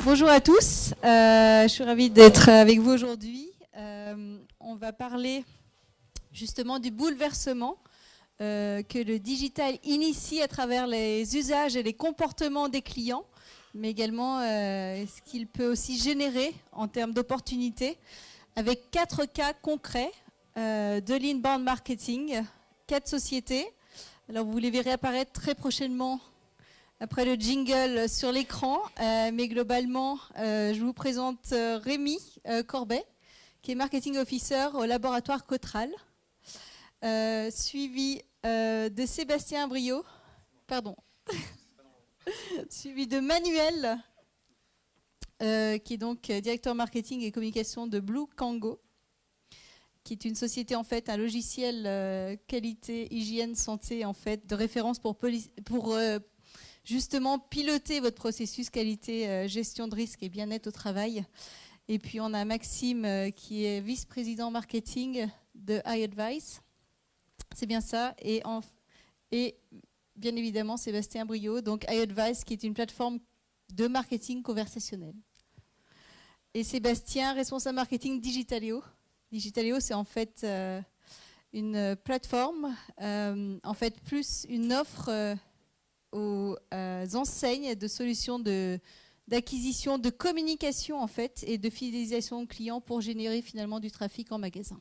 Bonjour à tous, je suis ravie d'être avec vous aujourd'hui. On va parler justement du bouleversement que le digital initie à travers les usages et les comportements des clients, mais également ce qu'il peut aussi générer en termes d'opportunités, avec 4 cas concrets de l'inbound marketing, 4 sociétés. Alors vous les verrez apparaître très prochainement après le jingle sur l'écran, mais globalement, je vous présente Rémi Corbet, qui est Marketing Officer au laboratoire Cotral, suivi de Sébastien Briot, suivi de Manuel, qui est donc directeur marketing et communication de Blue Kango, qui est une société, en fait, un logiciel qualité, hygiène, santé, en fait, de référence pour justement piloter votre processus qualité, gestion de risque et bien-être au travail. Et puis on a Maxime qui est vice-président marketing de iAdvice. C'est bien ça. Et bien évidemment Sébastien Briot, donc iAdvice qui est une plateforme de marketing conversationnel. Et Sébastien, responsable marketing Digitaléo. Digitaléo, c'est en fait une plateforme, en fait plus une offre aux enseignes de solutions d'acquisition, de communication en fait, et de fidélisation client pour générer finalement du trafic en magasin.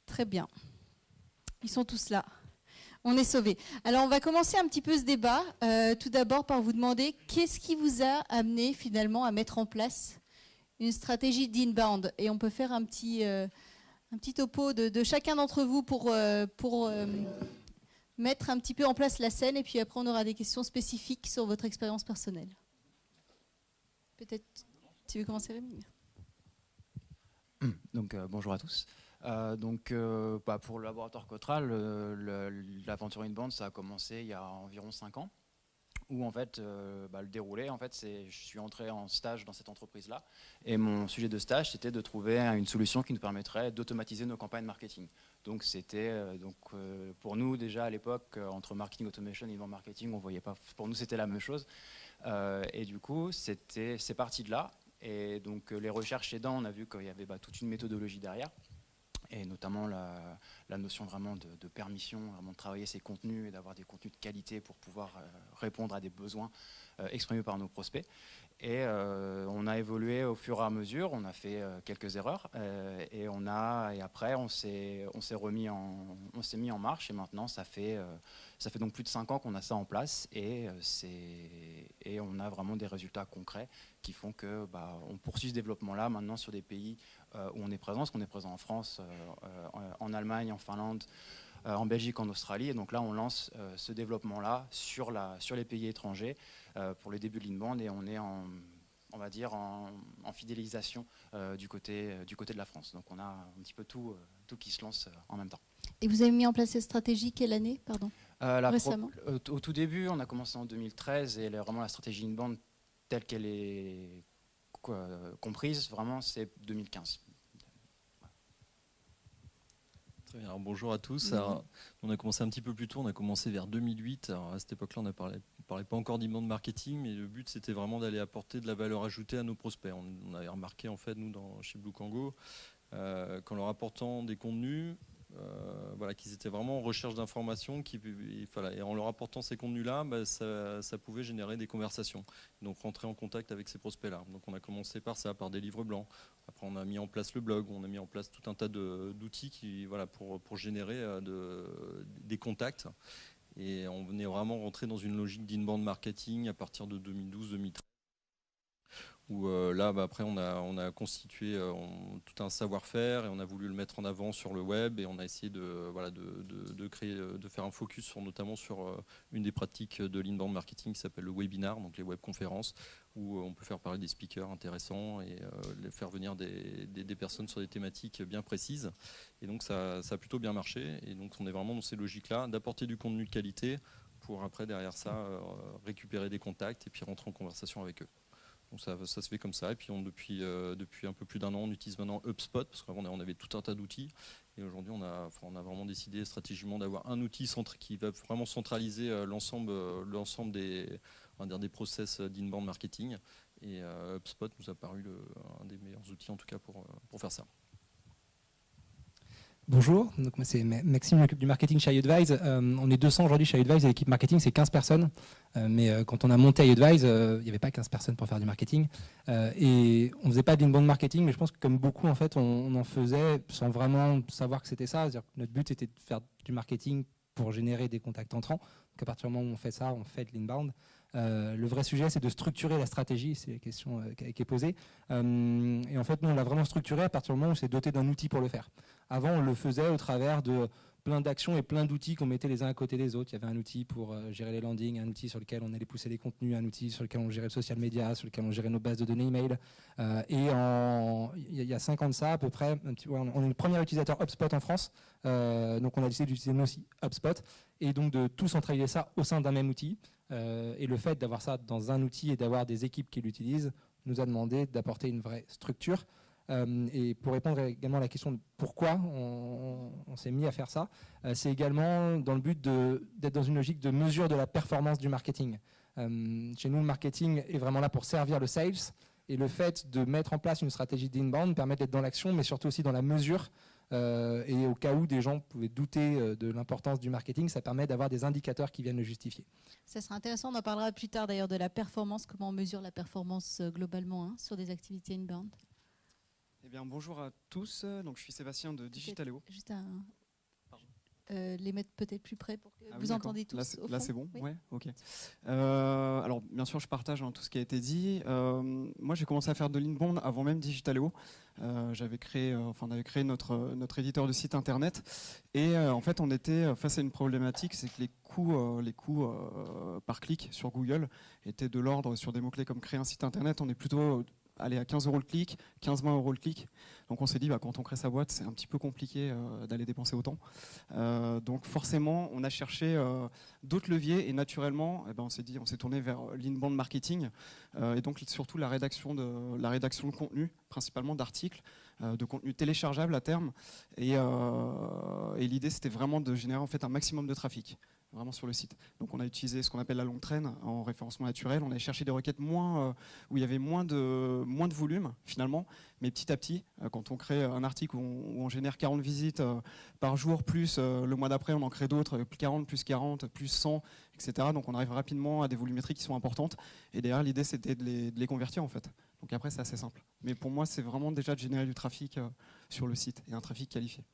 Très bien. Ils sont tous là. On est sauvés. Alors on va commencer un petit peu ce débat. Tout d'abord par vous demander qu'est-ce qui vous a amené finalement à mettre en place une stratégie d'inbound. Et on peut faire un petit topo de chacun d'entre vous pour mettre un petit peu en place la scène, et puis après on aura des questions spécifiques sur votre expérience personnelle. Peut-être tu veux commencer, Rémi? Donc bonjour à tous. Pour le laboratoire Cotral, l'aventure inbound, ça a commencé il y a environ 5 ans, où en fait le déroulé, en fait, je suis entré en stage dans cette entreprise-là, et mon sujet de stage, c'était de trouver une solution qui nous permettrait d'automatiser nos campagnes marketing. Donc c'était pour nous déjà à l'époque, entre marketing automation et inbound marketing, on voyait pas. Pour nous, c'était la même chose. Et du coup, c'est parti de là. Et donc les recherches aidant, on a vu qu'il y avait toute une méthodologie derrière, et notamment la notion vraiment de permission, vraiment de travailler ses contenus et d'avoir des contenus de qualité pour pouvoir répondre à des besoins exprimés par nos prospects. Et on a évolué au fur et à mesure, on a fait quelques erreurs, et après on s'est mis en marche, et maintenant ça fait donc plus de 5 ans qu'on a ça en place, et on a vraiment des résultats concrets qui font que on poursuit ce développement-là maintenant sur des pays où on est présent, parce qu'on est présent en France, en Allemagne, en Finlande, en Belgique, en Australie. Et donc là, on lance ce développement-là sur les pays étrangers pour le début de l'inbound, et on est en fidélisation du côté de la France. Donc on a un petit peu tout qui se lance en même temps. Et vous avez mis en place cette stratégie quelle année, pardon? Récemment. Au tout début, on a commencé en 2013, et vraiment la stratégie inbound telle qu'elle est comprise, vraiment, c'est 2015. Très bien. Alors, bonjour à tous. Alors, on a commencé un petit peu plus tôt, on a commencé vers 2008. Alors, à cette époque-là, on ne parlait pas encore d'inbound marketing, mais le but, c'était vraiment d'aller apporter de la valeur ajoutée à nos prospects. On avait remarqué, en fait, nous, chez Blue Kango, qu'en leur apportant des contenus, qu'ils étaient vraiment en recherche d'informations, et en leur apportant ces contenus-là, ça pouvait générer des conversations, donc rentrer en contact avec ces prospects-là. Donc on a commencé par ça, par des livres blancs. Après on a mis en place le blog, on a mis en place tout un tas d'outils pour générer des contacts. Et on venait vraiment rentrer dans une logique d'inbound marketing à partir de 2012-2013. Où après on a constitué tout un savoir-faire, et on a voulu le mettre en avant sur le web, et on a essayé de faire un focus notamment sur une des pratiques de l'inbound marketing qui s'appelle le webinar, donc les webconférences, où on peut faire parler des speakers intéressants et faire venir des personnes sur des thématiques bien précises. Et donc ça a plutôt bien marché, et donc on est vraiment dans ces logiques-là, d'apporter du contenu de qualité pour après derrière ça récupérer des contacts et puis rentrer en conversation avec eux. Donc ça se fait comme ça, et puis depuis un peu plus d'1 an, on utilise maintenant HubSpot, parce qu'avant on avait tout un tas d'outils, et aujourd'hui on a vraiment décidé stratégiquement d'avoir un outil qui va vraiment centraliser l'ensemble des process d'inbound marketing, Et HubSpot nous a paru un des meilleurs outils en tout cas pour faire ça. Bonjour, donc moi c'est Maxime, je m'occupe du marketing chez iAdvise. On est 200 aujourd'hui chez iAdvise et l'équipe marketing c'est 15 personnes. Mais quand on a monté iAdvise, il n'y avait pas 15 personnes pour faire du marketing. Et on ne faisait pas d'inbound marketing, mais je pense que comme beaucoup en fait, on en faisait sans vraiment savoir que c'était ça. C'est-à-dire que notre but était de faire du marketing pour générer des contacts entrants. Donc à partir du moment où on fait ça, on fait de l'inbound. Le vrai sujet, c'est de structurer la stratégie, c'est la question qui est posée. Et en fait, nous, on l'a vraiment structuré à partir du moment où on s'est doté d'un outil pour le faire. Avant, on le faisait au travers de plein d'actions et plein d'outils qu'on mettait les uns à côté des autres. Il y avait un outil pour gérer les landings, un outil sur lequel on allait pousser les contenus, un outil sur lequel on gérait le social media, sur lequel on gérait nos bases de données email. Il y a 5 ans de ça, à peu près, on est le premier utilisateur HubSpot en France. Donc, on a décidé d'utiliser nous aussi HubSpot et donc de tout centraliser ça au sein d'un même outil. Et le fait d'avoir ça dans un outil et d'avoir des équipes qui l'utilisent nous a demandé d'apporter une vraie structure. Et pour répondre également à la question de pourquoi on s'est mis à faire ça, c'est également dans le but d'être dans une logique de mesure de la performance du marketing. Chez nous, le marketing est vraiment là pour servir le sales, et le fait de mettre en place une stratégie d'inbound permet d'être dans l'action, mais surtout aussi dans la mesure. Et au cas où des gens pouvaient douter de l'importance du marketing, ça permet d'avoir des indicateurs qui viennent le justifier. Ça sera intéressant, on en parlera plus tard d'ailleurs de la performance, comment on mesure la performance globalement sur des activités inbound. Eh bien, bonjour à tous, donc, je suis Sébastien de Digitaléo. Juste les mettre peut-être plus près pour que vous oui, entendez tous. Là c'est bon, oui. ouais, ok. Alors bien sûr je partage tout ce qui a été dit. Moi j'ai commencé à faire de l'inbound avant même Digitaléo. On avait créé notre éditeur de site internet et en fait on était face à une problématique, c'est que les coûts par clic sur Google étaient de l'ordre sur des mots-clés comme créer un site internet, on est plutôt aller à 15 € le clic, 15-20 € le clic. Donc on s'est dit, quand on crée sa boîte, c'est un petit peu compliqué d'aller dépenser autant. Donc forcément, on a cherché d'autres leviers et naturellement, on s'est tourné vers l'inbound marketing et donc surtout la rédaction de contenu, principalement d'articles, de contenu téléchargeable à terme. Et l'idée, c'était vraiment de générer en fait un maximum de trafic. Vraiment sur le site. Donc on a utilisé ce qu'on appelle la longue traîne en référencement naturel. On a cherché des requêtes où il y avait moins de volume finalement, mais petit à petit, quand on crée un article où on génère 40 visites par jour, plus le mois d'après on en crée d'autres, plus 40, plus 40, plus 100, etc. Donc on arrive rapidement à des volumétries qui sont importantes. Et derrière l'idée c'était de les convertir en fait. Donc après c'est assez simple. Mais pour moi c'est vraiment déjà de générer du trafic sur le site et un trafic qualifié.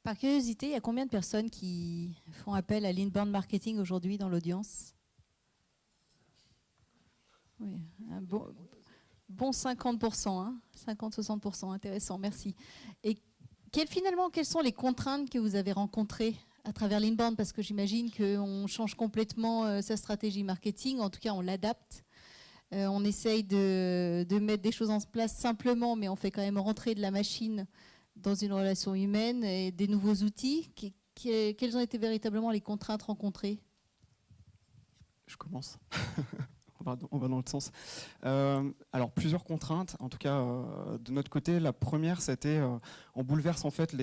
Par curiosité, il y a combien de personnes qui font appel à l'inbound marketing aujourd'hui dans l'audience? Oui, un bon 50%, 50-60%, intéressant, merci. Et quelles sont les contraintes que vous avez rencontrées à travers l'inbound? Parce que j'imagine qu'on change complètement sa stratégie marketing, en tout cas on l'adapte. On essaye de mettre des choses en place simplement, mais on fait quand même rentrer de la machine dans une relation humaine et des nouveaux outils. Quelles ont été véritablement les contraintes rencontrées? Je commence. On va dans l'autre sens. Alors plusieurs contraintes, en tout cas de notre côté. La première, c'était on bouleverse en fait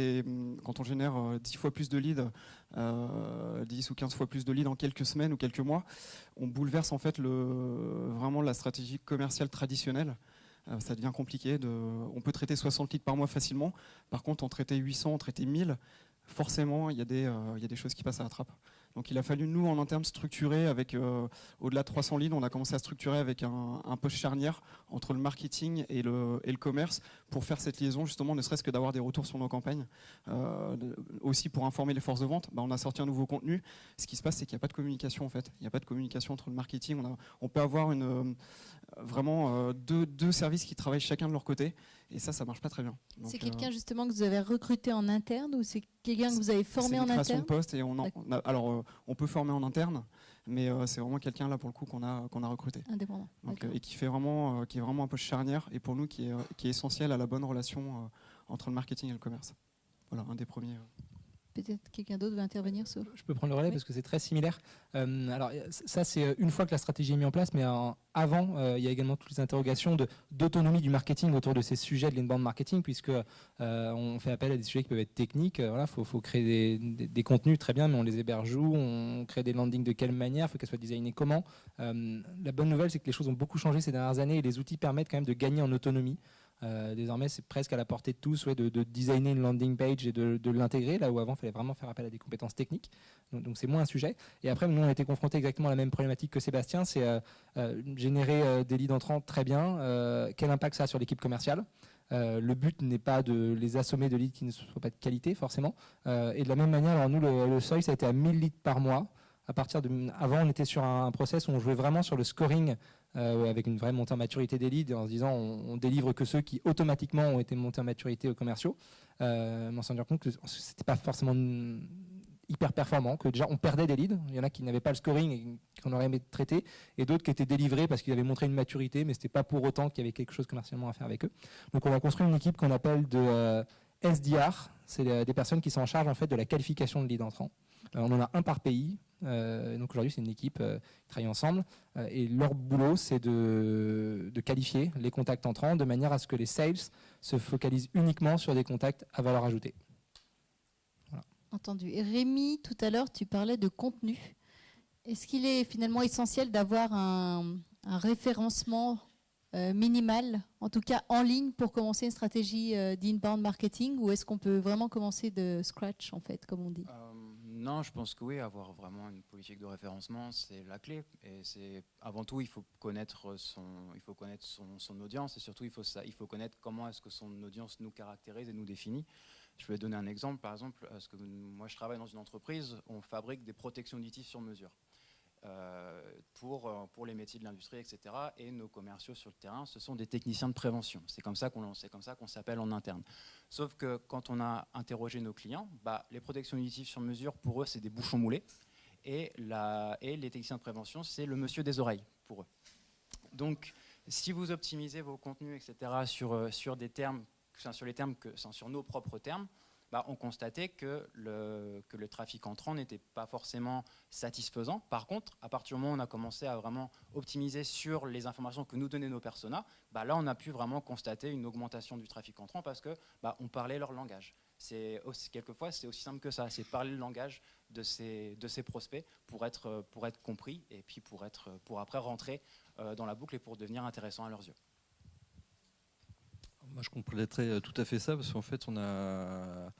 quand on génère 10 fois plus de leads, 10 ou 15 fois plus de leads en quelques semaines ou quelques mois, on bouleverse en fait vraiment la stratégie commerciale traditionnelle. Ça devient compliqué. On peut traiter 60 leads par mois facilement. Par contre, en traiter 800, en traiter 1000, forcément, il y a des choses qui passent à la trappe. Donc il a fallu, nous, en interne, structurer avec, au-delà de 300 leads, on a commencé à structurer avec un poste charnière entre le marketing et le commerce pour faire cette liaison, justement, ne serait-ce que d'avoir des retours sur nos campagnes. Aussi pour informer les forces de vente, on a sorti un nouveau contenu. Ce qui se passe, c'est qu'il n'y a pas de communication, en fait. Il n'y a pas de communication entre le marketing. On peut avoir vraiment deux services qui travaillent chacun de leur côté. Et ça marche pas très bien. C'est quelqu'un justement que vous avez recruté en interne ou c'est quelqu'un que vous avez formé en interne? C'est une création de poste et on peut former en interne, mais c'est vraiment quelqu'un là pour le coup qu'on a recruté. Indépendant. Donc, et qui est vraiment un poste charnière et pour nous qui est essentiel à la bonne relation entre le marketing et le commerce. Voilà, un des premiers. peut-être quelqu'un d'autre veut intervenir sur. Je peux prendre le relais Oui. parce que c'est très similaire. Alors ça, c'est une fois que la stratégie est mise en place, mais avant, il y a également toutes les interrogations d'autonomie du marketing autour de ces sujets de l'inbound marketing, puisque on fait appel à des sujets qui peuvent être techniques. Voilà, faut créer des contenus, très bien, mais on les héberge où, on crée des landings de quelle manière, il faut qu'elles soient designées comment. La bonne nouvelle, c'est que les choses ont beaucoup changé ces dernières années et les outils permettent quand même de gagner en autonomie. Désormais, c'est presque à la portée de tous de designer une landing page et de l'intégrer, là où avant, il fallait vraiment faire appel à des compétences techniques. Donc c'est moins un sujet. Et après, nous, on a été confrontés exactement à la même problématique que Sébastien, c'est générer des leads entrants très bien. Quel impact ça a sur l'équipe commerciale? Le but n'est pas de les assommer de leads qui ne soient pas de qualité, forcément. Et de la même manière, alors nous, le seuil, ça a été à 1000 leads par mois. Avant, on était sur un process où on jouait vraiment sur le scoring avec une vraie montée en maturité des leads, en se disant on délivre que ceux qui automatiquement ont été montés en maturité aux commerciaux. Mais on s'en rend compte que c'était pas forcément hyper performant, que déjà on perdait des leads. Il y en a qui n'avaient pas le scoring et qu'on aurait aimé traiter, et d'autres qui étaient délivrés parce qu'ils avaient montré une maturité, mais c'était pas pour autant qu'il y avait quelque chose commercialement à faire avec eux. Donc on a construit une équipe qu'on appelle de SDR. C'est des personnes qui sont en charge en fait de la qualification de leads entrants. On en a un par pays. Donc aujourd'hui, c'est une équipe qui travaille ensemble et leur boulot, c'est de qualifier les contacts entrants de manière à ce que les sales se focalisent uniquement sur des contacts à valeur ajoutée. Voilà. Entendu. Et Rémi, tout à l'heure, tu parlais de contenu. Est-ce qu'il est finalement essentiel d'avoir un référencement minimal, en tout cas en ligne, pour commencer une stratégie d'inbound marketing, ou est-ce qu'on peut vraiment commencer de scratch, en fait, comme on dit? Non, je pense que oui, avoir vraiment une politique de référencement, c'est la clé. Et c'est avant tout, il faut connaître son audience, et surtout, il faut connaître comment est-ce que son audience nous caractérise et nous définit. Je vais donner un exemple. Par exemple, parce que moi, je travaille dans une entreprise, on fabrique des protections auditives sur mesure. Pour les métiers de l'industrie, etc. Et nos commerciaux sur le terrain, ce sont des techniciens de prévention. C'est comme ça qu'on s'appelle en interne. Sauf que quand on a interrogé nos clients, les protections auditives sur mesure, pour eux, c'est des bouchons moulés. Et les techniciens de prévention, c'est le monsieur des oreilles, pour eux. Donc, si vous optimisez vos contenus, etc., sur des termes, sur nos propres termes, on constatait que le trafic entrant n'était pas forcément satisfaisant. Par contre, à partir du moment où on a commencé à vraiment optimiser sur les informations que nous donnaient nos personas, là, on a pu vraiment constater une augmentation du trafic entrant parce que on parlait leur langage. Quelquefois, c'est aussi simple que ça. C'est parler le langage de ces prospects pour être compris et puis pour après rentrer dans la boucle et pour devenir intéressant à leurs yeux. Moi, je compléterais tout à fait ça, parce qu'en fait, on n'a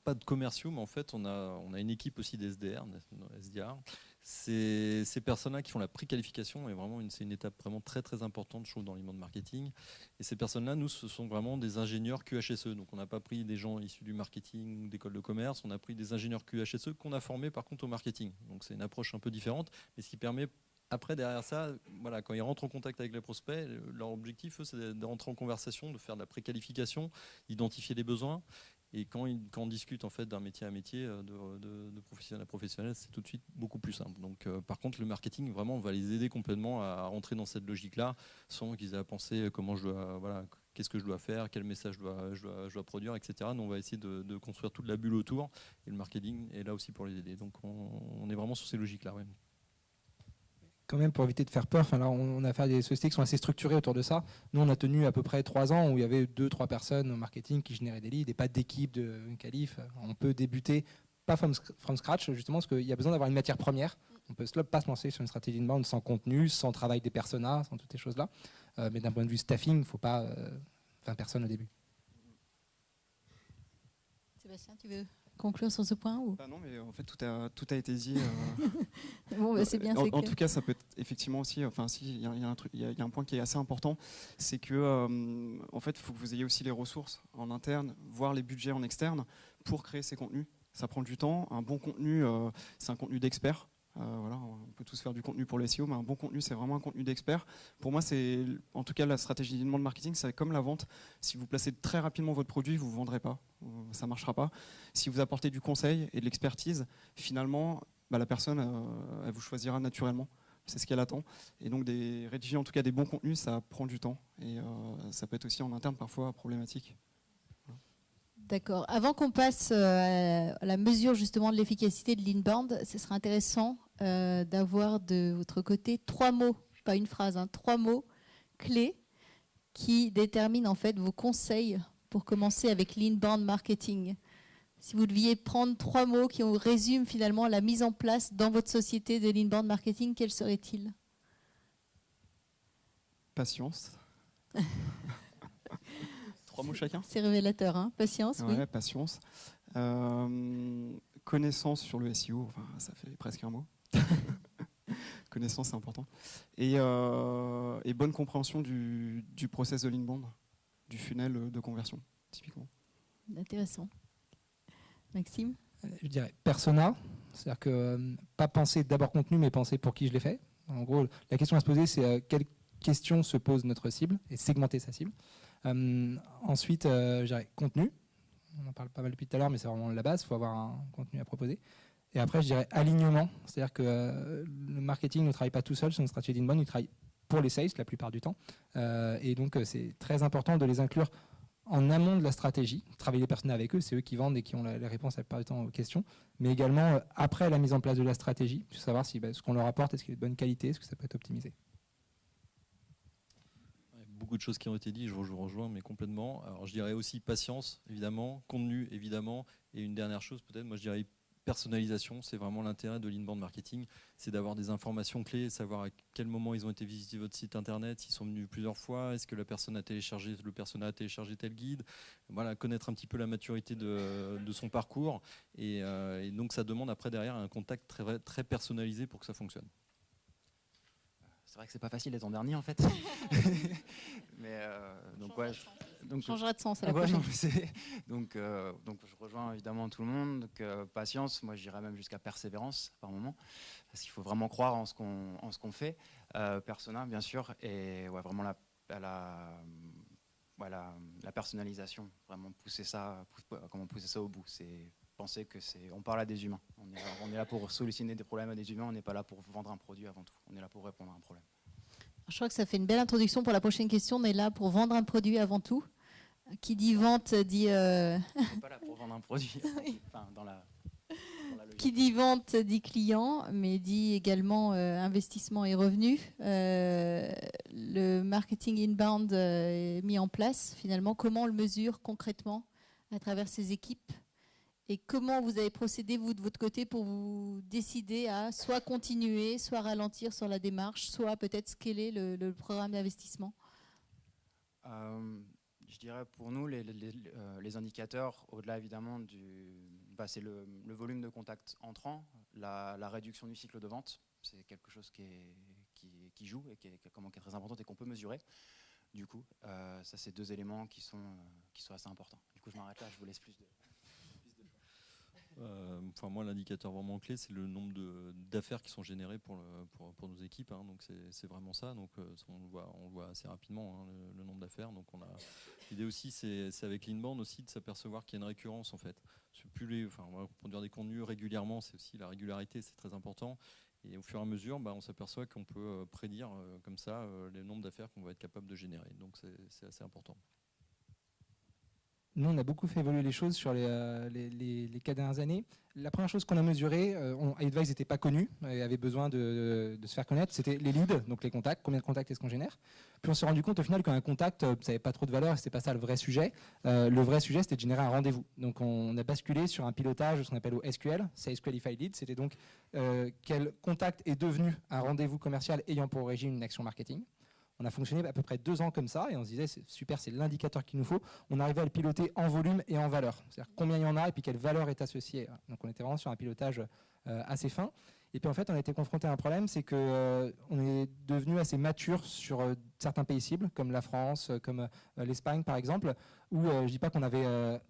pas de commerciaux, mais en fait, on a une équipe aussi d'SDR, SDR. Ces personnes-là qui font la préqualification, et vraiment, c'est une étape vraiment très, très importante, je trouve, dans l'e-mail marketing. Et ces personnes-là, nous, ce sont vraiment des ingénieurs QHSE. Donc, on n'a pas pris des gens issus du marketing ou d'école de commerce, on a pris des ingénieurs QHSE qu'on a formés, par contre, au marketing. Donc, c'est une approche un peu différente, mais ce qui permet... Après, derrière ça, voilà, quand ils rentrent en contact avec les prospects, leur objectif, eux, c'est de rentrer en conversation, de faire de la préqualification, d'identifier les besoins. Et quand on discute en fait, d'un métier à métier, de professionnel à professionnel, c'est tout de suite beaucoup plus simple. Donc, par contre, le marketing, vraiment, on va les aider complètement à rentrer dans cette logique-là, sans qu'ils aient à penser comment qu'est-ce que je dois faire, quel message je dois produire, etc. Nous, on va essayer de construire toute la bulle autour. Et le marketing est là aussi pour les aider. Donc, on est vraiment sur ces logiques-là. Ouais. Quand même, pour éviter de faire peur, là, on a affaire à des sociétés qui sont assez structurées autour de ça. Nous, on a tenu à peu près 3 ans où il y avait 2-3 personnes au marketing qui généraient des leads et pas d'équipe de qualif. On peut débuter, pas from scratch, justement, parce qu'il y a besoin d'avoir une matière première. On peut pas se lancer sur une stratégie inbound sans contenu, sans travail des personas, sans toutes ces choses-là. Mais d'un point de vue staffing, il ne faut pas 20 personnes au début. Sébastien, tu veux conclure sur ce point ou... Non, mais en fait, tout a été dit. Bon, c'est bien. En tout cas, ça peut être effectivement aussi. Enfin, il y a un point qui est assez important, c'est que en fait, il faut que vous ayez aussi les ressources en interne, voire les budgets en externe, pour créer ces contenus. Ça prend du temps. Un bon contenu, c'est un contenu d'expert. Voilà, on peut tous faire du contenu pour le SEO, mais un bon contenu, c'est vraiment un contenu d'expert. Pour moi, c'est en tout cas la stratégie d'inbound marketing, c'est comme la vente. Si vous placez très rapidement votre produit, vous ne vendrez pas, ça ne marchera pas. Si vous apportez du conseil et de l'expertise, finalement, la personne, elle vous choisira naturellement. C'est ce qu'elle attend. Et donc, rédiger en tout cas des bons contenus, ça prend du temps. Et ça peut être aussi en interne parfois problématique. D'accord. Avant qu'on passe à la mesure justement de l'efficacité de l'inbound, ce serait intéressant d'avoir de votre côté 3 mots, pas une phrase, 3 mots clés qui déterminent en fait vos conseils pour commencer avec l'inbound marketing. Si vous deviez prendre 3 mots qui résument finalement la mise en place dans votre société de l'inbound marketing, quels seraient-ils? Patience. 3 mots chacun. C'est révélateur, hein. Patience, ouais, oui. Patience. Connaissance sur le SEO, enfin, ça fait presque un mot. Connaissance, c'est important. Et bonne compréhension du process de l'inbound, du funnel de conversion, typiquement. Intéressant. Maxime? Je dirais persona, c'est-à-dire que pas penser d'abord contenu, mais penser pour qui je l'ai fait. En gros, la question à se poser, c'est quelle question se pose notre cible et segmenter sa cible. Ensuite, je dirais contenu. On en parle pas mal depuis tout à l'heure, mais c'est vraiment la base. Il faut avoir un contenu à proposer. Et après, je dirais alignement. C'est-à-dire que le marketing ne travaille pas tout seul sur une stratégie d'inbound, il travaille pour les sales la plupart du temps. Et donc, c'est très important de les inclure en amont de la stratégie. Travailler les personnes avec eux, c'est eux qui vendent et qui ont les réponses la plupart du temps aux questions. Mais également, après la mise en place de la stratégie, pour savoir si ce qu'on leur apporte, est-ce qu'il est de bonne qualité, est-ce que ça peut être optimisé. Beaucoup de choses qui ont été dites, je vous rejoins, mais complètement. Alors, je dirais aussi patience, évidemment, contenu, évidemment, et une dernière chose peut-être, moi je dirais personnalisation. C'est vraiment l'intérêt de l'inbound marketing, c'est d'avoir des informations clés, savoir à quel moment ils ont été visiter votre site internet, s'ils sont venus plusieurs fois, est-ce que le personnel a téléchargé tel guide, voilà, connaître un petit peu la maturité de son parcours, et donc ça demande après derrière un contact très, très personnalisé pour que ça fonctionne. C'est vrai que c'est pas facile d'être en dernier en fait. Mais donc ouais, changera de sens à la ouais, prochaine. Non, donc je rejoins évidemment tout le monde. Donc patience, moi j'irais même jusqu'à persévérance par moment, parce qu'il faut vraiment croire en ce qu'on fait. Persona bien sûr, et ouais, vraiment la personnalisation, vraiment pousser ça au bout. C'est penser que on parle à des humains. On est là pour solutionner des problèmes à des humains. On n'est pas là pour vendre un produit avant tout. On est là pour répondre à un problème. Je crois que ça fait une belle introduction pour la prochaine question. On est là pour vendre un produit avant tout. Qui dit vente dit. On n'est pas là pour vendre un produit. Enfin, dans la logique. Qui dit vente dit client, mais dit également investissement et revenus. Le marketing inbound est mis en place. Finalement, comment on le mesure concrètement à travers ses équipes? Et comment vous avez procédé, vous, de votre côté, pour vous décider à soit continuer, soit ralentir sur la démarche, soit peut-être scaler le programme d'investissement? Je dirais pour nous, les indicateurs, au-delà évidemment c'est le volume de contacts entrants, la réduction du cycle de vente, c'est quelque chose qui joue et qui est très important et qu'on peut mesurer. Du coup, ça c'est 2 éléments qui sont assez importants. Du coup, je m'arrête là, je vous laisse plus de... Moi, l'indicateur vraiment clé, c'est le nombre d'affaires qui sont générées pour nos équipes. Hein, donc c'est vraiment ça. Donc on le voit assez rapidement, hein, le nombre d'affaires. Donc l'idée aussi, c'est avec l'inbound aussi de s'apercevoir qu'il y a une récurrence en fait. On va produire des contenus régulièrement. C'est aussi la régularité, c'est très important. Et au fur et à mesure, on s'aperçoit qu'on peut prédire comme ça le nombre d'affaires qu'on va être capable de générer. Donc c'est assez important. Nous, on a beaucoup fait évoluer les choses sur les 4 dernières années. La première chose qu'on a mesurée, iAdvice n'était pas connu et avait besoin de se faire connaître, c'était les leads, donc les contacts, combien de contacts est-ce qu'on génère. Puis on s'est rendu compte au final qu'un contact, ça n'avait pas trop de valeur, c'était pas ça le vrai sujet. Le vrai sujet, c'était de générer un rendez-vous. Donc on a basculé sur un pilotage, ce qu'on appelle au SQL, Sales Qualified Lead. C'était donc quel contact est devenu un rendez-vous commercial ayant pour origine une action marketing. On a fonctionné à peu près 2 ans comme ça et on se disait c'est super, c'est l'indicateur qu'il nous faut. On arrivait à le piloter en volume et en valeur, c'est-à-dire combien il y en a et puis quelle valeur est associée. Donc on était vraiment sur un pilotage assez fin. Et puis en fait on a été confronté à un problème, c'est que on est devenu assez mature sur certains pays cibles comme la France, comme l'Espagne par exemple, où je dis pas qu'on avait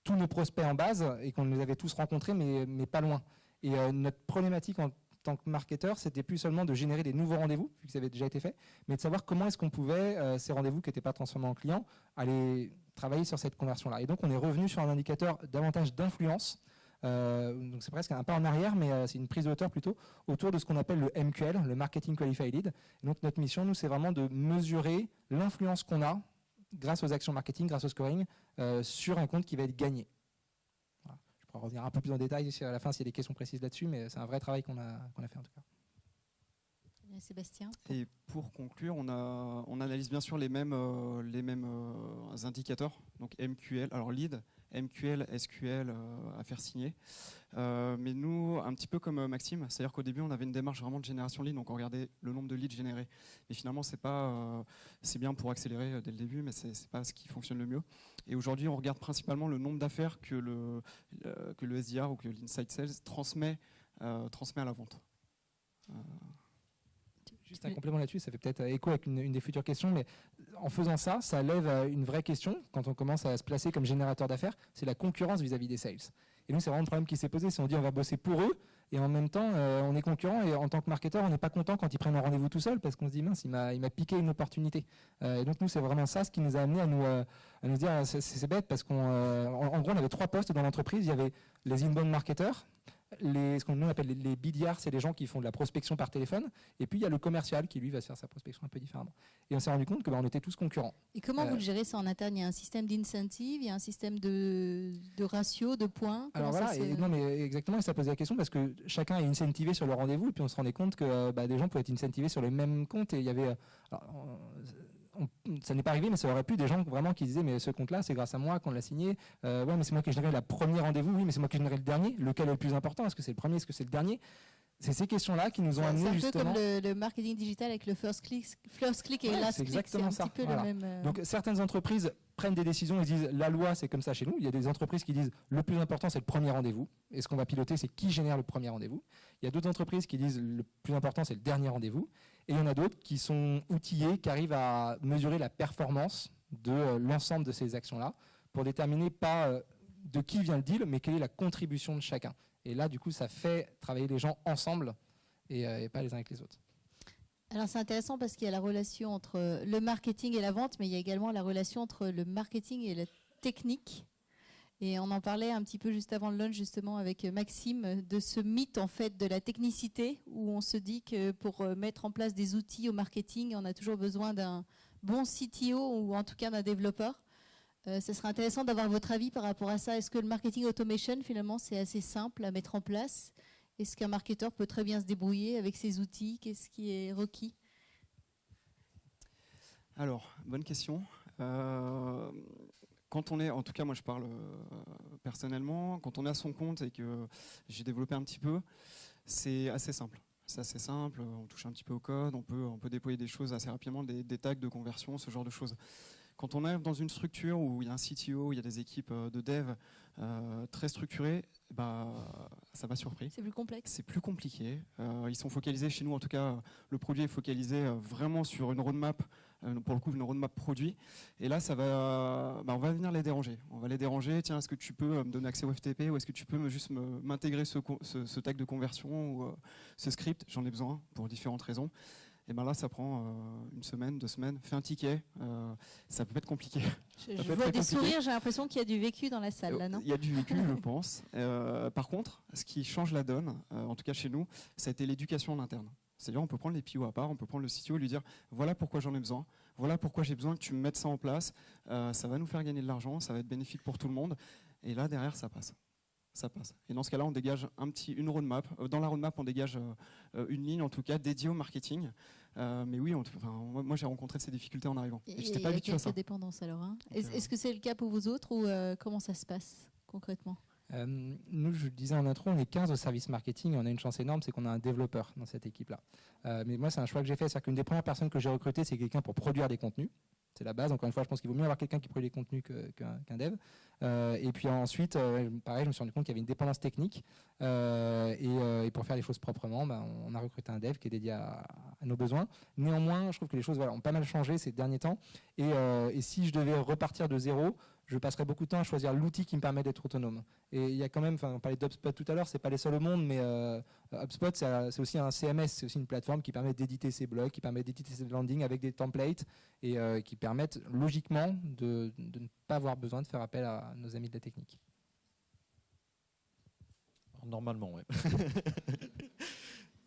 tous nos prospects en base et qu'on les avait tous rencontrés, mais pas loin. Et notre problématique en tant que marketeur, c'était plus seulement de générer des nouveaux rendez-vous, vu que ça avait déjà été fait, mais de savoir comment est-ce qu'on pouvait, ces rendez-vous qui n'étaient pas transformés en clients, aller travailler sur cette conversion-là. Et donc, on est revenu sur un indicateur davantage d'influence. Donc, c'est presque un pas en arrière, mais c'est une prise de hauteur plutôt autour de ce qu'on appelle le MQL, le Marketing Qualified Lead. Et donc, notre mission, nous, c'est vraiment de mesurer l'influence qu'on a grâce aux actions marketing, grâce au scoring, sur un compte qui va être gagné. Voilà. Je pourrais revenir un peu plus en détail à la fin s'il y a des questions précises là-dessus, mais c'est un vrai travail qu'on a fait en tout cas. Sébastien. Et pour conclure, on analyse bien sûr les mêmes indicateurs, donc MQL, alors lead, MQL, SQL à faire signer. Mais nous, un petit peu comme Maxime, c'est-à-dire qu'au début, on avait une démarche vraiment de génération lead, donc on regardait le nombre de leads générés. Mais finalement, c'est bien pour accélérer dès le début, mais c'est pas ce qui fonctionne le mieux. Et aujourd'hui, on regarde principalement le nombre d'affaires que le SDR ou que l'Inside Sales transmet à la vente. Juste un complément là-dessus, ça fait peut-être écho avec une des futures questions, mais en faisant ça, ça lève une vraie question quand on commence à se placer comme générateur d'affaires, c'est la concurrence vis-à-vis des sales. Et nous, c'est vraiment le problème qui s'est posé, c'est on dit on va bosser pour eux, et en même temps, on est concurrent, et en tant que marketeur, on n'est pas content quand ils prennent un rendez-vous tout seul, parce qu'on se dit mince, il m'a piqué une opportunité. Et donc nous, c'est vraiment ça ce qui nous a amené à nous dire c'est bête, parce qu'en gros, on avait 3 postes dans l'entreprise, il y avait les inbound marketeurs, ce qu'on nous appelle les BDR, c'est les gens qui font de la prospection par téléphone, et puis il y a le commercial qui lui va faire sa prospection un peu différemment. Et on s'est rendu compte qu'on était tous concurrents. Et comment vous le gérez ça en interne? Il y a un système d'incentive, il y a un système de ratio, de points? Alors voilà, non mais exactement, et ça posait la question parce que chacun est incentivé sur le rendez-vous, et puis on se rendait compte que des gens pouvaient être incentivés sur les mêmes comptes, et il y avait... ça n'est pas arrivé, mais ça aurait pu des gens vraiment qui disaient mais ce compte-là, c'est grâce à moi qu'on l'a signé. Ouais, mais c'est moi qui ai généré le premier rendez-vous. Oui, mais c'est moi qui ai généré le dernier. Lequel est le plus important? Est-ce que c'est le premier? Est-ce que c'est le dernier? C'est ces questions-là qui nous ont amené justement. C'est un peu comme le marketing digital avec le first click et last click. C'est exactement ça. Un petit peu voilà. le même. Donc certaines entreprises prennent des décisions et disent la loi c'est comme ça chez nous. Il y a des entreprises qui disent le plus important c'est le premier rendez-vous. Et ce qu'on va piloter c'est qui génère le premier rendez-vous. Il y a d'autres entreprises qui disent le plus important c'est le dernier rendez-vous. Et il y en a d'autres qui sont outillés, qui arrivent à mesurer la performance de l'ensemble de ces actions-là pour déterminer pas de qui vient le deal, mais quelle est la contribution de chacun. Et là, du coup, ça fait travailler les gens ensemble et pas les uns avec les autres. Alors c'est intéressant parce qu'il y a la relation entre le marketing et la vente, mais il y a également la relation entre le marketing et la technique. Et on en parlait un petit peu juste avant le lunch justement avec Maxime de ce mythe en fait de la technicité où on se dit que pour mettre en place des outils au marketing, on a toujours besoin d'un bon CTO ou en tout cas d'un développeur. Ce serait intéressant d'avoir votre avis par rapport à ça. Est-ce que le marketing automation finalement c'est assez simple à mettre en place? Est-ce qu'un marketeur peut très bien se débrouiller avec ses outils? Qu'est-ce qui est requis? Alors, bonne question. Quand on est, en tout cas moi je parle personnellement, quand on est à son compte et que j'ai développé un petit peu, c'est assez simple. C'est assez simple, on touche un petit peu au code, on peut déployer des choses assez rapidement, des tags de conversion, ce genre de choses. Quand on est dans une structure où il y a un CTO, où il y a des équipes de dev très structurées, ça m'a surpris. C'est plus complexe. C'est plus compliqué. Ils sont focalisés, chez nous en tout cas, le produit est focalisé vraiment sur une roadmap, pour le coup une roadmap produit. Et là, on va venir les déranger. On va les déranger. Tiens, est-ce que tu peux me donner accès au FTP ou est-ce que tu peux juste m'intégrer ce tag de conversion ou ce script? J'en ai besoin pour différentes raisons. Et bien là, ça prend une semaine, 2 semaines. Fais un ticket, ça peut être compliqué. Je vois des sourires, j'ai l'impression qu'il y a du vécu dans la salle, là, non? Il y a du vécu, je pense. Par contre, ce qui change la donne, en tout cas chez nous, ça a été l'éducation en interne. C'est-à-dire, on peut prendre les PO à part, on peut prendre le CTO et lui dire voilà pourquoi j'en ai besoin, voilà pourquoi j'ai besoin que tu me mettes ça en place. Ça va nous faire gagner de l'argent, ça va être bénéfique pour tout le monde. Et là, derrière, ça passe. Ça passe. Et dans ce cas-là, on dégage une roadmap. Dans la roadmap, on dégage une ligne, en tout cas, dédiée au marketing. Mais oui, moi, j'ai rencontré ces difficultés en arrivant. Et je n'étais pas habitué à ça. Dépendance alors. Hein. Est-ce que c'est le cas pour vous autres ou comment ça se passe concrètement? Nous, je le disais en intro, on est 15 au service marketing et on a une chance énorme, c'est qu'on a un développeur dans cette équipe-là. Mais moi, c'est un choix que j'ai fait. C'est-à-dire qu'une des premières personnes que j'ai recrutées, c'est quelqu'un pour produire des contenus. C'est la base. Encore une fois, je pense qu'il vaut mieux avoir quelqu'un qui produit des contenus qu'un dev. Et puis ensuite, pareil, je me suis rendu compte qu'il y avait une dépendance technique. Et pour faire les choses proprement, on a recruté un dev qui est dédié à nos besoins. Néanmoins, je trouve que les choses ont pas mal changé ces derniers temps. Et si je devais repartir de zéro, je passerais beaucoup de temps à choisir l'outil qui me permet d'être autonome. Et il y a quand même, on parlait d'HubSpot tout à l'heure, c'est pas les seuls au monde, mais HubSpot, c'est aussi un CMS, c'est aussi une plateforme qui permet d'éditer ses blogs, qui permet d'éditer ses landings avec des templates et qui permettent logiquement de ne pas avoir besoin de faire appel à nos amis de la technique. Normalement, oui.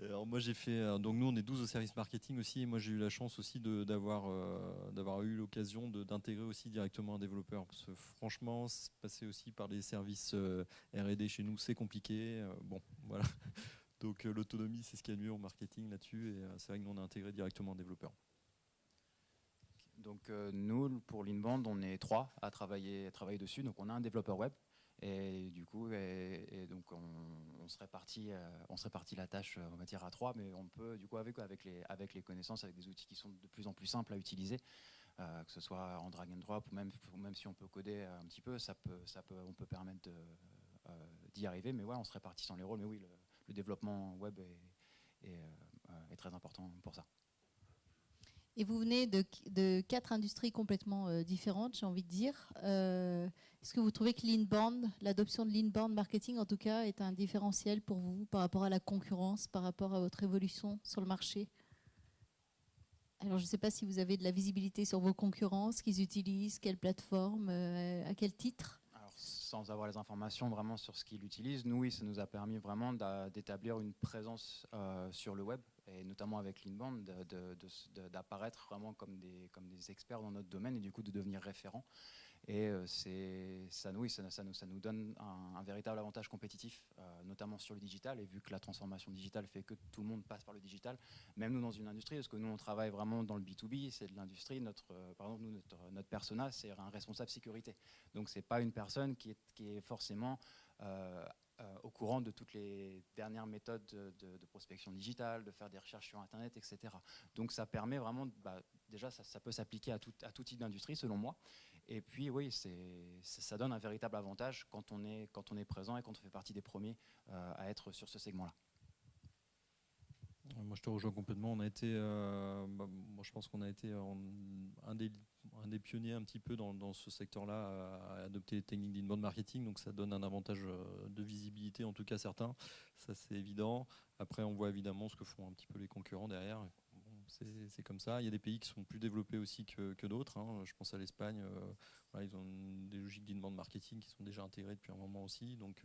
Alors moi j'ai fait, donc nous on est 12 au service marketing aussi, et moi j'ai eu la chance aussi d'avoir eu l'occasion d'intégrer aussi directement un développeur, parce que franchement passer aussi par les services R&D chez nous c'est compliqué, bon voilà, donc l'autonomie c'est ce qu'il y a de mieux en marketing là-dessus, et c'est vrai que nous on a intégré directement un développeur. Donc nous, pour l'Inbound, on est 3 à travailler dessus. Donc on a un développeur web et du coup, donc on se répartit la tâche, on va dire à 3, mais on peut du coup avec les connaissances, avec des outils qui sont de plus en plus simples à utiliser, que ce soit en drag and drop ou même si on peut coder un petit peu, on peut permettre d'y arriver. Mais ouais, on se répartit les rôles. Mais oui, le développement web est très important pour ça. Et vous venez de 4 industries complètement différentes, j'ai envie de dire. Est-ce que vous trouvez que l'adoption de l'inbound marketing, en tout cas, est un différentiel pour vous par rapport à la concurrence, par rapport à votre évolution sur le marché? Alors, je ne sais pas si vous avez de la visibilité sur vos concurrents, ce qu'ils utilisent, quelle plateforme, à quel titre? Alors, sans avoir les informations vraiment sur ce qu'ils utilisent, nous, oui, ça nous a permis vraiment d'établir une présence sur le web, et notamment avec l'Inbound, d'apparaître vraiment comme des experts dans notre domaine et du coup de devenir référents. Et ça nous donne un véritable avantage compétitif, notamment sur le digital. Et vu que la transformation digitale fait que tout le monde passe par le digital, même nous dans une industrie, parce que nous on travaille vraiment dans le B2B, c'est de l'industrie. Par exemple, notre persona, c'est un responsable sécurité. Donc c'est pas une personne qui est forcément au courant de toutes les dernières méthodes de prospection digitale, de faire des recherches sur Internet, etc. Donc ça permet vraiment, déjà ça peut s'appliquer à tout type d'industrie selon moi. Et puis oui, ça donne un véritable avantage quand on est présent et quand on fait partie des premiers à être sur ce segment-là. Moi je te rejoins complètement, on a été, moi je pense qu'on a été un des pionniers un petit peu dans ce secteur-là à adopter les techniques d'inbound marketing, donc ça donne un avantage de visibilité, en tout cas certains, ça c'est évident. Après on voit évidemment ce que font un petit peu les concurrents derrière. C'est comme ça. Il y a des pays qui sont plus développés aussi que d'autres. Hein. Je pense à l'Espagne. Voilà, ils ont des logiques d'inbound marketing qui sont déjà intégrées depuis un moment aussi. Donc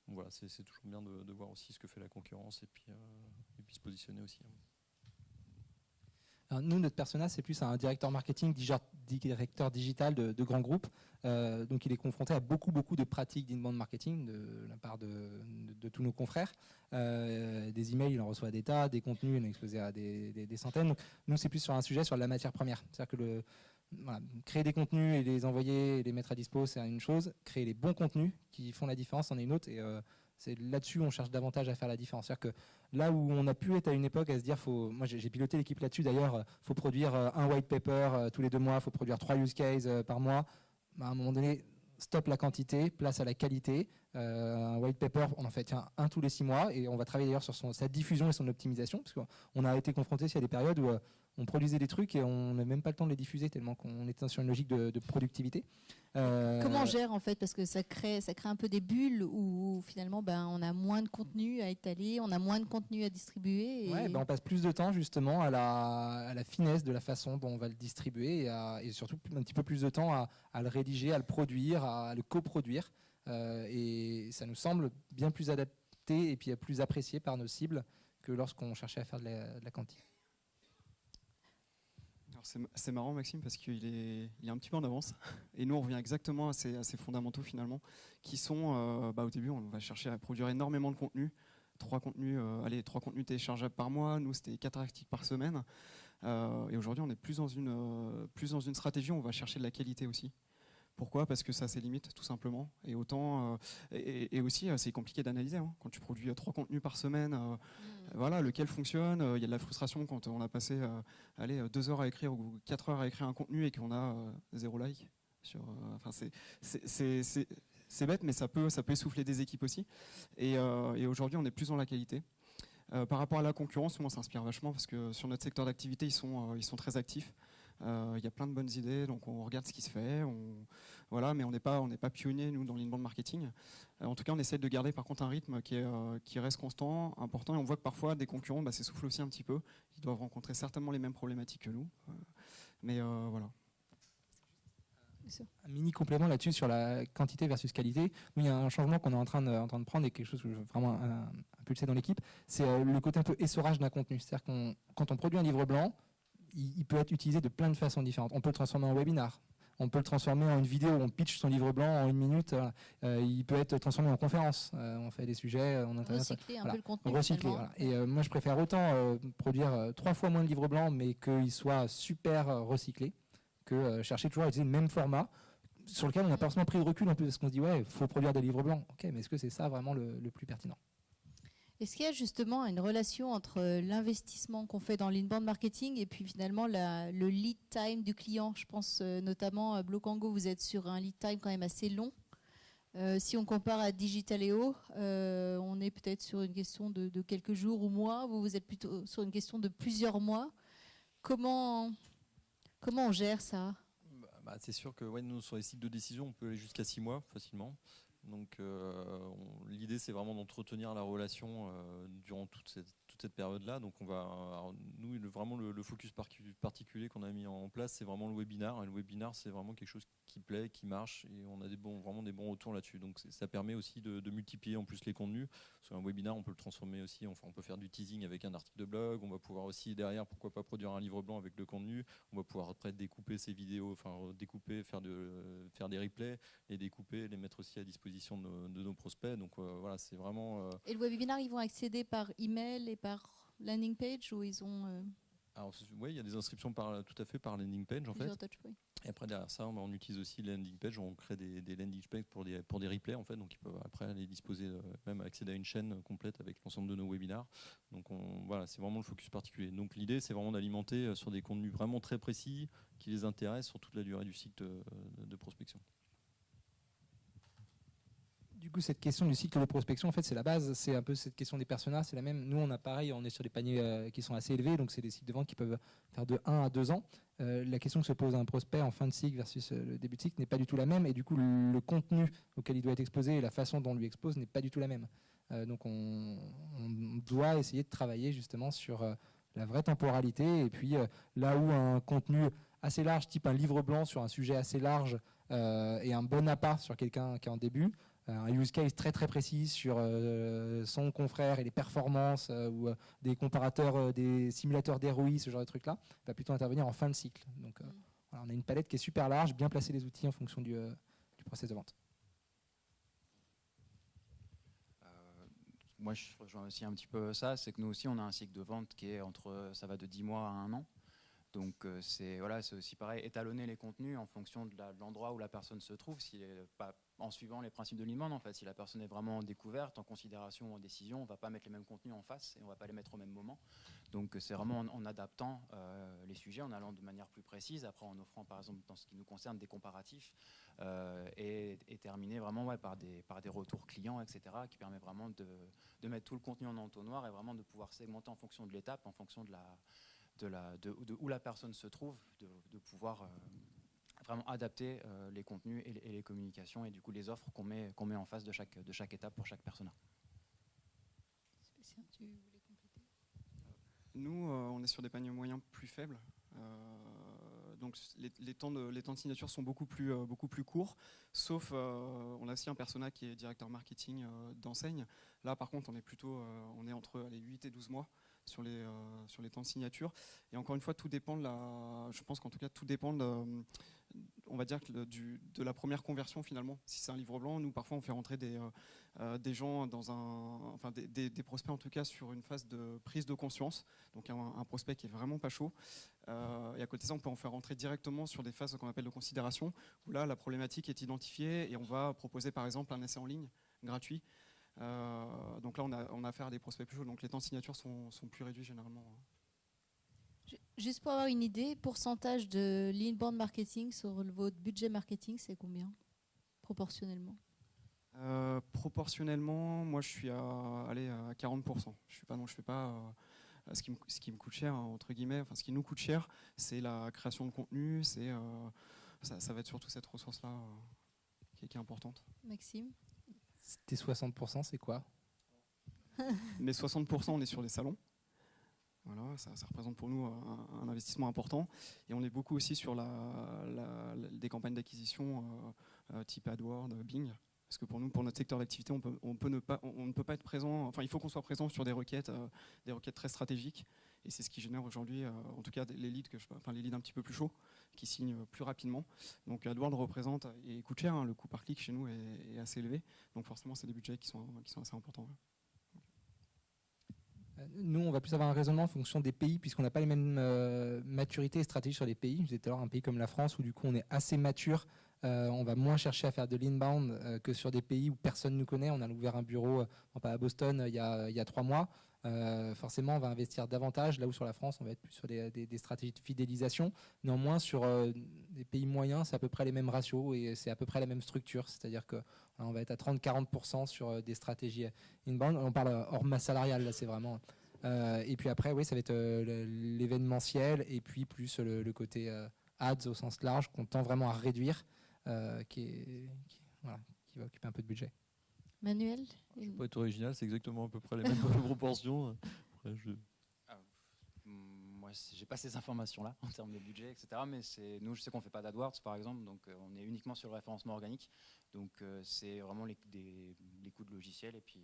voilà, c'est toujours bien de voir aussi ce que fait la concurrence et puis se positionner aussi. Alors nous, notre persona, c'est plus un directeur marketing, directeur digital de grands groupes. Donc il est confronté à beaucoup de pratiques d'inbound marketing de la part de tous nos confrères. Des emails, il en reçoit des tas, des contenus, il en a exposé à des centaines. Donc, nous, c'est plus sur un sujet sur la matière première. C'est-à-dire que créer des contenus et les envoyer et les mettre à dispo, c'est une chose. Créer les bons contenus qui font la différence, c'en est une autre. Et c'est là-dessus où on cherche davantage à faire la différence. C'est-à-dire que là où on a pu être à une époque à se dire, moi j'ai piloté l'équipe là-dessus d'ailleurs, il faut produire un white paper tous les 2 mois, il faut produire 3 use cases par mois. À un moment donné, stop la quantité, place à la qualité. Un white paper, on en fait un tous les 6 mois et on va travailler d'ailleurs sur sa diffusion et son optimisation, parce qu'on a été confronté à des périodes où on produisait des trucs et on n'a même pas le temps de les diffuser tellement qu'on était sur une logique de productivité. Comment on gère en fait, parce que ça crée un peu des bulles où finalement on a moins de contenu à étaler, on a moins de contenu à distribuer. Et... Ouais, on passe plus de temps justement à la finesse de la façon dont on va le distribuer et surtout un petit peu plus de temps à le rédiger, à le produire, à le coproduire. Et ça nous semble bien plus adapté et puis plus apprécié par nos cibles que lorsqu'on cherchait à faire de la quantité. C'est marrant Maxime parce qu'il est un petit peu en avance et nous on revient exactement à ces fondamentaux finalement qui sont au début on va chercher à produire énormément de contenu, 3 contenus téléchargeables par mois, nous c'était 4 articles par semaine et aujourd'hui on est plus dans une stratégie où on va chercher de la qualité aussi. Pourquoi ? Parce que ça a ses limites tout simplement et aussi c'est compliqué d'analyser hein. Quand tu produis 3 contenus par semaine voilà, lequel fonctionne, il y a de la frustration quand on a passé 2 heures à écrire ou 4 heures à écrire un contenu et qu'on a 0 like c'est bête mais ça peut essouffler des équipes aussi et aujourd'hui on est plus dans la qualité. Par rapport à la concurrence, on s'inspire vachement parce que sur notre secteur d'activité ils sont très actifs. Il y a plein de bonnes idées, donc on regarde ce qui se fait, mais on n'est pas pionnier nous dans l'inbound marketing. En tout cas, on essaie de garder par contre un rythme qui reste constant, important, et on voit que parfois des concurrents s'essoufflent aussi un petit peu. Ils doivent rencontrer certainement les mêmes problématiques que nous, mais voilà. Un mini complément là-dessus sur la quantité versus qualité. Nous, il y a un changement qu'on est en train de prendre et quelque chose que je veux vraiment impulser dans l'équipe, c'est le côté un peu essorage d'un contenu. C'est-à-dire que quand on produit un livre blanc, il peut être utilisé de plein de façons différentes. On peut le transformer en webinar. On peut le transformer en une vidéo où on pitch son livre blanc en 1 minute. Il peut être transformé en conférence. On fait des sujets, on intéresse. Recycler un peu le contenu. Recycler. Voilà. Et moi, je préfère autant produire 3 fois moins de livres blancs, mais qu'il soit super recyclé, que chercher toujours à utiliser le même format, sur lequel on n'a pas forcément pris de recul en plus, parce qu'on se dit, ouais, il faut produire des livres blancs. Ok, mais est-ce que c'est ça vraiment le plus pertinent ? Est-ce qu'il y a justement une relation entre l'investissement qu'on fait dans l'inbound marketing et puis finalement le lead time du client ? Je pense notamment à Blocango, vous êtes sur un lead time quand même assez long. Si on compare à Digitaleo, on est peut-être sur une question de quelques jours ou mois. Vous êtes plutôt sur une question de plusieurs mois. Comment on gère ça ? C'est sûr que nous, sur les cycles de décision, on peut aller jusqu'à 6 mois facilement. Donc l'idée, c'est vraiment d'entretenir la relation durant toute cette période-là. Donc nous, vraiment le focus particulier qu'on a mis en place, c'est vraiment le webinar. Et le webinar, c'est vraiment quelque chose qui plaît, qui marche, et on a vraiment des bons retours là-dessus. Donc ça permet aussi de multiplier en plus les contenus. Sur un webinar, on peut le transformer aussi. Enfin, on peut faire du teasing avec un article de blog. On va pouvoir aussi derrière, pourquoi pas produire un livre blanc avec le contenu. On va pouvoir après découper ces vidéos, enfin découper, faire des replays, les découper, les mettre aussi à disposition de nos prospects. Donc voilà, c'est vraiment. Et le webinar, ils vont accéder par email et par landing page, ou ils ont. Alors oui, il y a des inscriptions tout à fait par landing page en fait. Et après derrière ça, on utilise aussi les landing pages, on crée des landing pages pour des replays en fait, donc ils peuvent après aller disposer, même accéder à une chaîne complète avec l'ensemble de nos webinars. Donc voilà, c'est vraiment le focus particulier. Donc l'idée, c'est vraiment d'alimenter sur des contenus vraiment très précis qui les intéressent sur toute la durée du cycle de prospection. Du coup, cette question du cycle de prospection, en fait, c'est la base. C'est un peu cette question des personas, c'est la même. Nous, on a pareil, on est sur des paniers qui sont assez élevés, donc c'est des cycles de vente qui peuvent faire de 1 à 2 ans. La question que se pose un prospect en fin de cycle versus le début de cycle n'est pas du tout la même, et du coup, le contenu auquel il doit être exposé et la façon dont on lui expose n'est pas du tout la même. Donc, on doit essayer de travailler justement sur la vraie temporalité, et puis là où un contenu assez large, type un livre blanc sur un sujet assez large, et un bon appât sur quelqu'un qui est en début, un use case très très précis sur son confrère et les performances, ou des comparateurs, des simulateurs d'ROI, ce genre de trucs-là, va plutôt intervenir en fin de cycle. Donc voilà, on a une palette qui est super large, bien placer les outils en fonction du process de vente. Moi, je rejoins aussi un petit peu ça, c'est que nous aussi, on a un cycle de vente qui est ça va de 10 mois à 1 an. Donc c'est aussi pareil, étalonner les contenus en fonction de l'endroit où la personne se trouve, en suivant les principes de l'inbound en fait. Si la personne est vraiment en découverte, en considération ou en décision, on ne va pas mettre les mêmes contenus en face et on ne va pas les mettre au même moment. Donc c'est vraiment en adaptant les sujets, en allant de manière plus précise, après en offrant par exemple dans ce qui nous concerne des comparatifs, et terminer vraiment par des retours clients, etc., qui permet vraiment de mettre tout le contenu en entonnoir et vraiment de pouvoir segmenter en fonction de l'étape, en fonction de où la personne se trouve, de pouvoir vraiment adapter les contenus et les communications et du coup les offres qu'on met en face de chaque étape pour chaque persona. Sébastien, tu voulais compléter ? Nous, on est sur des paniers moyens plus faibles. Donc les temps de signature sont beaucoup plus courts, sauf on a aussi un persona qui est directeur marketing d'enseigne. Là par contre on est entre les 8 et 12 mois sur les temps de signature. Et encore une fois, tout dépend je pense qu'en tout cas tout dépend on va dire de la première conversion finalement. Si c'est un livre blanc, nous parfois on fait rentrer des gens des prospects en tout cas sur une phase de prise de conscience. Donc un prospect qui est vraiment pas chaud. Et à côté de ça, on peut en faire rentrer directement sur des phases qu'on appelle de considération, où là la problématique est identifiée et on va proposer par exemple un essai en ligne gratuit. Donc là on a affaire à des prospects plus chauds, donc les temps de signature sont plus réduits généralement. Juste pour avoir une idée, pourcentage de l'inbound marketing sur votre budget marketing, c'est combien proportionnellement ? Proportionnellement, moi je suis à 40%. Je fais pas ce qui me coûte cher, entre guillemets. Enfin, ce qui nous coûte cher, c'est la création de contenu. Ça va être surtout cette ressource-là qui est importante. Maxime ? Tes 60%, c'est quoi ? Mais 60%, on est sur des salons. Voilà, ça représente pour nous un investissement important. Et on est beaucoup aussi sur des campagnes d'acquisition type AdWords, Bing. Parce que pour nous, pour notre secteur d'activité, on ne peut pas être présent. Enfin, il faut qu'on soit présent sur des requêtes très stratégiques. Et c'est ce qui génère aujourd'hui, en tout cas, les leads les leads un petit peu plus chauds, qui signent plus rapidement. Donc AdWords représente et coûte cher. Hein, le coût par clic chez nous est assez élevé. Donc forcément, c'est des budgets qui sont assez importants. Nous, on va plus avoir un raisonnement en fonction des pays, puisqu'on n'a pas les mêmes maturités et stratégies sur les pays. Je disais tout à l'heure, un pays comme la France, où du coup on est assez mature, on va moins chercher à faire de l'inbound que sur des pays où personne ne nous connaît. On a ouvert un bureau à Boston il y a 3 mois. Forcément, on va investir davantage, là où sur la France, on va être plus sur des stratégies de fidélisation. Néanmoins, sur des pays moyens, c'est à peu près les mêmes ratios et c'est à peu près la même structure. C'est-à-dire qu'on va être à 30-40% sur des stratégies inbound. On parle hors masse salariale, là, c'est vraiment... et puis après, oui, ça va être l'événementiel et puis plus le côté ads au sens large qu'on tend vraiment à réduire, qui va occuper un peu de budget. Manuel? Je ne vais pas être original, c'est exactement à peu près les mêmes proportions. Après, Moi, j'ai pas ces informations-là en termes de budget, etc. Mais nous, je sais qu'on fait pas d'AdWords, par exemple, donc on est uniquement sur le référencement organique. Donc c'est vraiment les coûts de logiciel et puis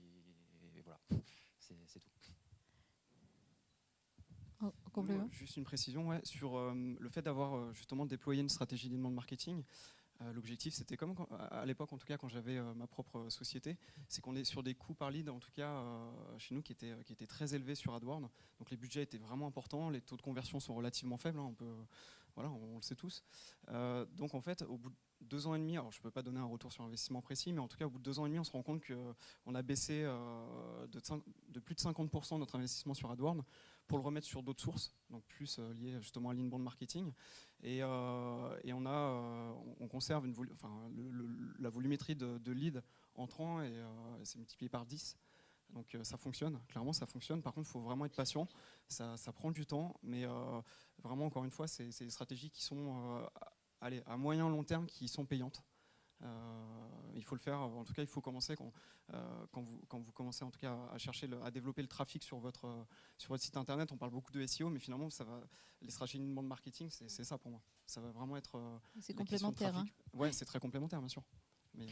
voilà, c'est tout. Complément. Juste une précision sur le fait d'avoir justement déployé une stratégie d'inbound marketing. L'objectif, c'était comme à l'époque, en tout cas, quand j'avais ma propre société, c'est qu'on est sur des coûts par lead, en tout cas chez nous, qui étaient très élevés sur AdWords. Donc les budgets étaient vraiment importants, les taux de conversion sont relativement faibles, hein, on le sait tous. Donc en fait, au bout de 2 ans et demi, alors je ne peux pas donner un retour sur investissement précis, mais en tout cas, au bout de 2 ans et demi, on se rend compte qu'on a baissé de plus de 50% notre investissement sur AdWords pour le remettre sur d'autres sources, donc plus liées justement à l'inbound marketing. Et on conserve la volumétrie de leads entrants et c'est multiplié par 10. Donc ça fonctionne, clairement ça fonctionne. Par contre, il faut vraiment être patient, ça prend du temps, mais vraiment, encore une fois, c'est des stratégies qui sont à moyen long terme qui sont payantes. Il faut le faire, en tout cas il faut commencer quand vous commencez en tout cas à chercher à développer le trafic sur votre site internet. On parle beaucoup de SEO, mais finalement les stratégies d'inbound marketing, c'est ça pour moi. Ça va vraiment être c'est complémentaire. Hein. Ouais, c'est très complémentaire bien sûr. Mais,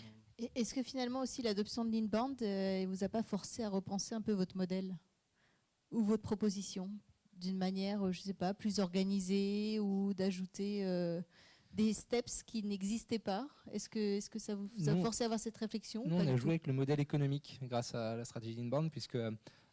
Est-ce que finalement aussi l'adoption de l'inbound ne vous a pas forcé à repenser un peu votre modèle ou votre proposition d'une manière, je sais pas, plus organisée ou d'ajouter des steps qui n'existaient pas? Est-ce que ça vous a forcé à avoir cette réflexion? Nous, on a joué avec le modèle économique grâce à la stratégie d'inbound, puisque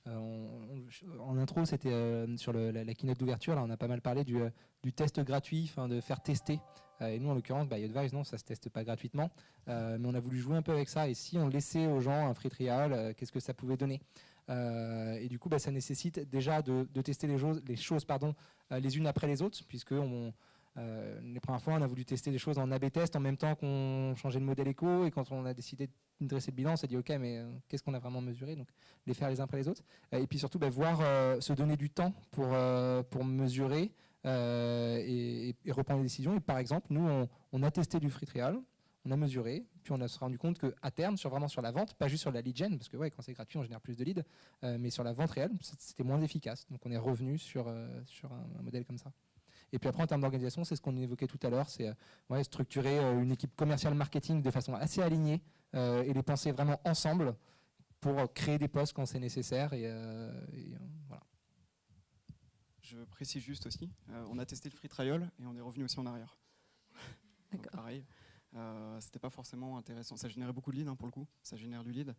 en intro, c'était sur la keynote d'ouverture, là, on a pas mal parlé du test gratuit, de faire tester. Et nous, en l'occurrence, iAdvise, non, ça se teste pas gratuitement, mais on a voulu jouer un peu avec ça. Et si on laissait aux gens un free trial, qu'est-ce que ça pouvait donner? Et du coup, ça nécessite déjà de tester les choses les unes après les autres, puisque les premières fois, on a voulu tester des choses en A/B test en même temps qu'on changeait de modèle éco. Et quand on a décidé de dresser le bilan, on s'est dit OK, mais qu'est-ce qu'on a vraiment mesuré? Donc, les faire les uns après les autres. Et puis surtout, se donner du temps pour mesurer et reprendre les décisions. Et par exemple, nous, on a testé du free trial, on a mesuré, puis on a se rendu compte qu'à terme, vraiment sur la vente, pas juste sur la lead gen, parce que quand c'est gratuit, on génère plus de leads, mais sur la vente réelle, c'était moins efficace. Donc, on est revenu sur un modèle comme ça. Et puis après, en termes d'organisation, c'est ce qu'on évoquait tout à l'heure, c'est structurer une équipe commerciale marketing de façon assez alignée et les penser vraiment ensemble pour créer des postes quand c'est nécessaire. Et voilà. Je précise juste aussi, on a testé le free trial et on est revenu aussi en arrière. Donc, pareil, c'était pas forcément intéressant. Ça générait beaucoup de leads pour le coup, ça génère du lead,